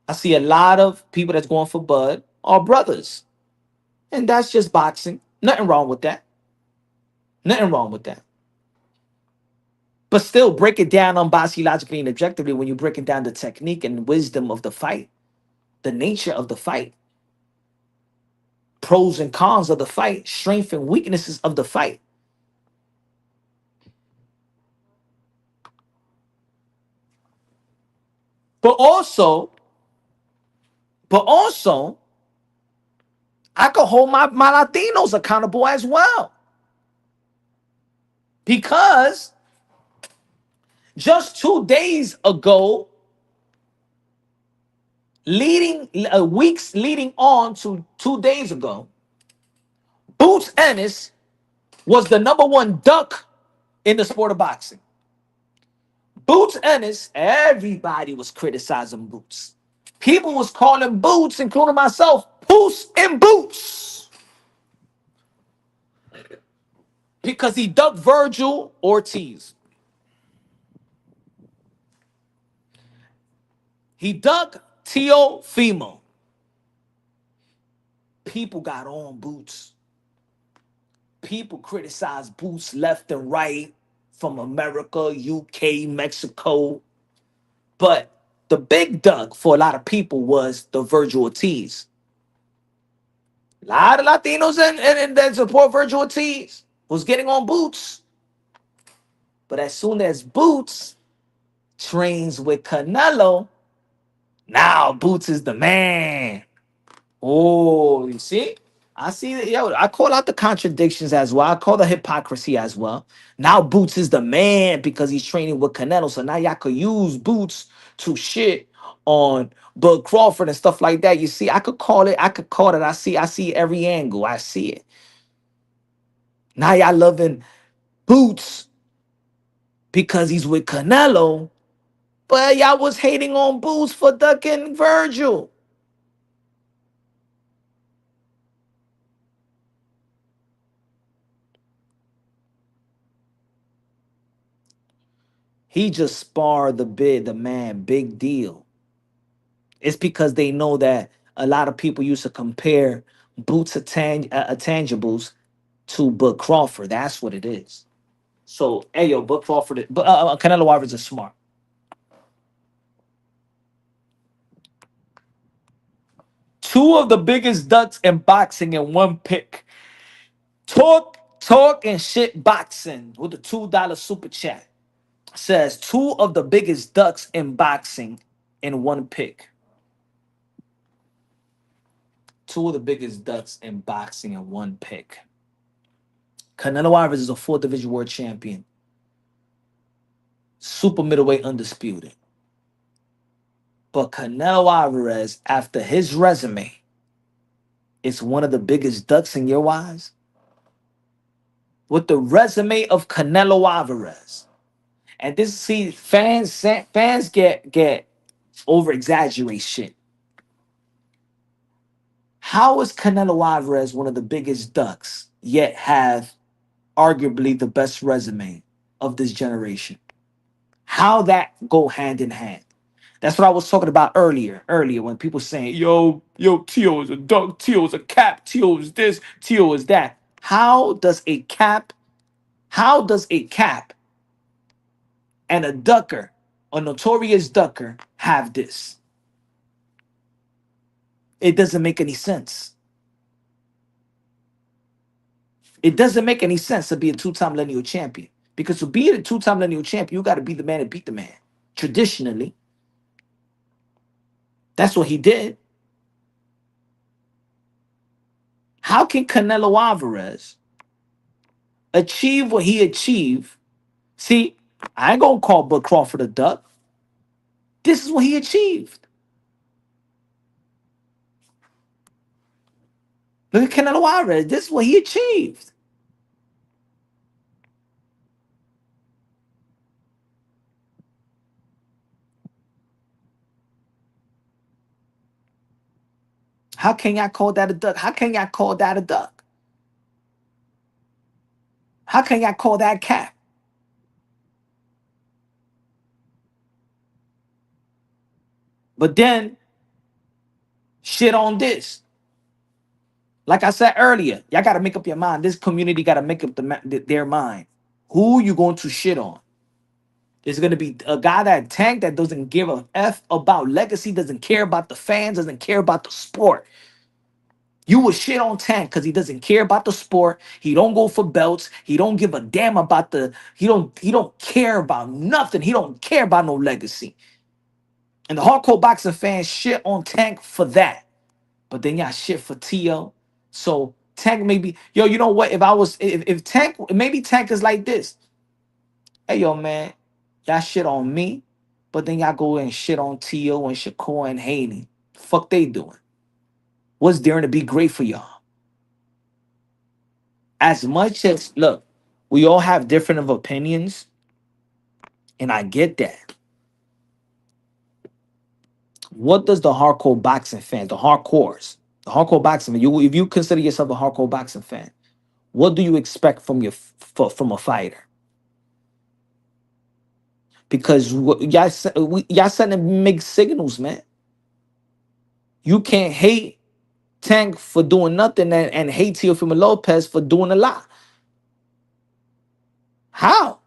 I see a lot of people that's going for Bud are brothers, and that's just boxing. Nothing wrong with that. Nothing wrong with that. But still, break it down unbiologically and objectively when you're breaking down the technique and wisdom of the fight, the nature of the fight, pros and cons of the fight, strengths and weaknesses of the fight. But also, I could hold my Latinos accountable as well. Because just 2 days ago, weeks leading on to 2 days ago, Boots Ennis was the number one duck in the sport of boxing. Boots Ennis, everybody was criticizing Boots. People was calling Boots, including myself, Puss in Boots. Because he ducked Virgil Ortiz. He ducked Teofimo. People got on Boots. People criticized Boots left and right from America, UK, Mexico. But the big duck for a lot of people was the Virgil Ortiz. A lot of Latinos and that support Virgil Ortiz was getting on Boots. But as soon as Boots trains with Canelo, now Boots is the man. Oh, you see? I see that, yo. I call out the contradictions as well. I call the hypocrisy as well. Now Boots is the man because he's training with Canelo. So now y'all could use Boots to shit on Bud Crawford and stuff like that. You see, I could call it. I could call it. I see every angle. I see it. Now y'all loving Boots because he's with Canelo, but y'all was hating on Boots for ducking Virgil. He just sparred the man, big deal. It's because they know that a lot of people used to compare Boots tangibles to Bud Crawford. That's what it is. So, hey, yo, Bud Crawford, but Canelo Alvarez is smart. Two of the biggest ducks in boxing in one pick. Talk, and shit boxing with the $2 super chat. Says two of the biggest ducks in boxing in one pick. Two of the biggest ducks in boxing in one pick. Canelo Alvarez is a fourth division world champion. Super middleweight undisputed. But Canelo Alvarez, after his resume, is one of the biggest ducks in your eyes. With the resume of Canelo Alvarez. And this, see, fans get over exaggerate shit. How is Canelo Alvarez one of the biggest ducks, yet have arguably the best resume of this generation? How that go hand in hand? That's what I was talking about earlier when people saying, yo, Tio is a duck, Tio is a cap, Tio is this, Tio is that. How does a cap and a ducker, a notorious ducker, have this? It doesn't make any sense. It doesn't make any sense to be a two-time lineal champion. Because to be a two-time lineal champion, you got to be the man and beat the man. Traditionally, that's what he did. How can Canelo Alvarez achieve what he achieved? See, I ain't gonna call Bud Crawford a duck. This is what he achieved. Look at Canelo Alvarez. This is what he achieved. How can y'all call that a duck? How can y'all call that a duck? How can y'all call that cap? But then shit on this. Like I said earlier, y'all got to make up your mind. This community got to make up their mind. Who you going to shit on? Is it going to be a guy that tanked that doesn't give a F about legacy, doesn't care about the fans, doesn't care about the sport? You would shit on Tank because he doesn't care about the sport. He don't go for belts. He don't give a damn about he don't care about nothing. He don't care about no legacy. And the hardcore boxing fans shit on Tank for that. But then y'all shit for Tio. So Tank maybe, yo, you know what? If Tank, maybe Tank is like this. Hey, yo, man, y'all shit on me, but then y'all go and shit on Tio and Shakur and Haney. Fuck they doing? What's there to be great for y'all? As much as, look, we all have different of opinions, and I get that. What does the hardcore boxing fan, the hardcore boxing fan, if you consider yourself a hardcore boxing fan, what do you expect from from a fighter? Because y'all sending mixed signals, man. You can't hate Tank for doing nothing and hate Teofimo Lopez for doing a lot. How?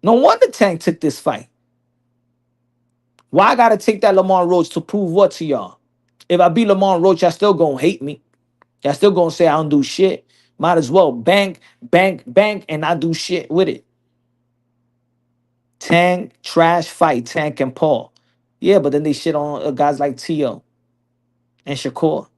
No wonder Tank took this fight. Why I gotta take that Lamar Roach to prove what to y'all? If I beat Lamar Roach, y'all still gonna hate me. Y'all still gonna say I don't do shit. Might as well bank, and not do shit with it. Tank, trash fight, Tank and Paul. Yeah, but then they shit on guys like Tio and Shakur.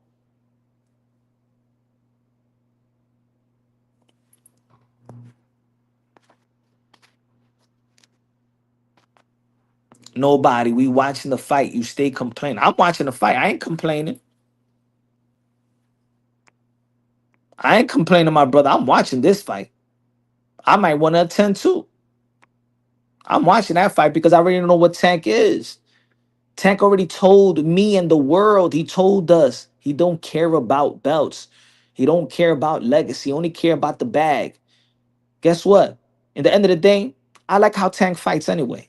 Nobody. We watching the fight. You stay complaining. I'm watching the fight. I ain't complaining. I ain't complaining, my brother. I'm watching this fight. I might want to attend too. I'm watching that fight because I already know what Tank is. Tank already told me and the world. He told us he don't care about belts. He don't care about legacy. He only care about the bag. Guess what? In the end of the day, I like how Tank fights anyway.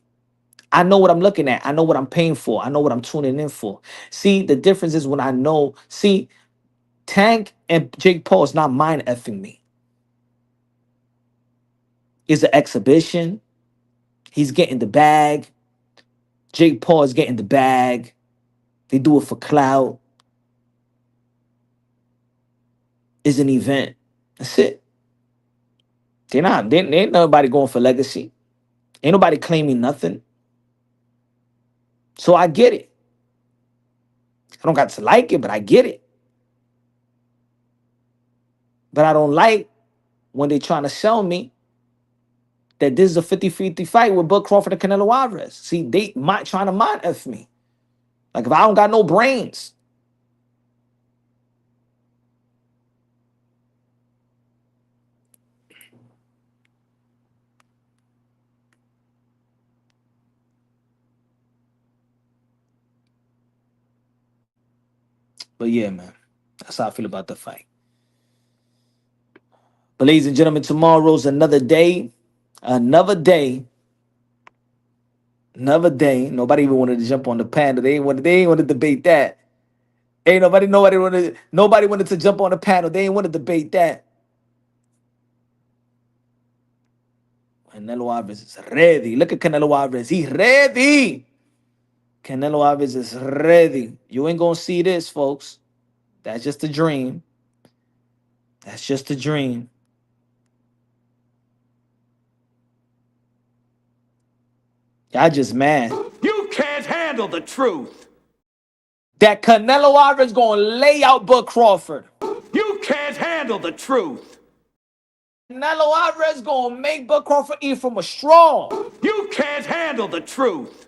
I know what I'm looking at. I know what I'm paying for. I know what I'm tuning in for. See, the difference is when I know. See, Tank and Jake Paul is not mind effing me. It's an exhibition. He's getting the bag. Jake Paul is getting the bag. They do it for clout. It's an event. That's it. They ain't nobody going for legacy. Ain't nobody claiming nothing. So I get it. I don't got to like it, but I get it. But I don't like when they trying to sell me that this is a 50-50 fight with Bud Crawford and Canelo Alvarez. See, they might trying to mind F me. Like if I don't got no brains. But yeah, man. That's how I feel about the fight. But ladies and gentlemen, tomorrow's another day. Another day. Another day. Nobody even wanted to jump on the panel. They ain't want to debate that. Ain't nobody wanted to jump on the panel. They ain't want to debate that. Canelo Alvarez is ready. Look at Canelo Alvarez. He's ready. Canelo Alvarez is ready. You ain't gonna see this, folks. That's just a dream. That's just a dream. Y'all just mad. You can't handle the truth. That Canelo Alvarez gonna lay out Bud Crawford. You can't handle the truth. Canelo Alvarez gonna make Bud Crawford eat from a straw. You can't handle the truth.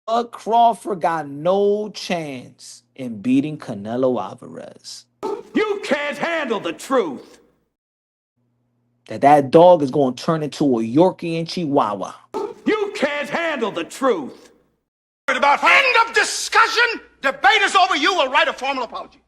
Bud Crawford got no chance in beating Canelo Alvarez. You can't handle the truth. That dog is going to turn into a Yorkie and Chihuahua. You can't handle the truth. About end of discussion. Debate is over. You will write a formal apology.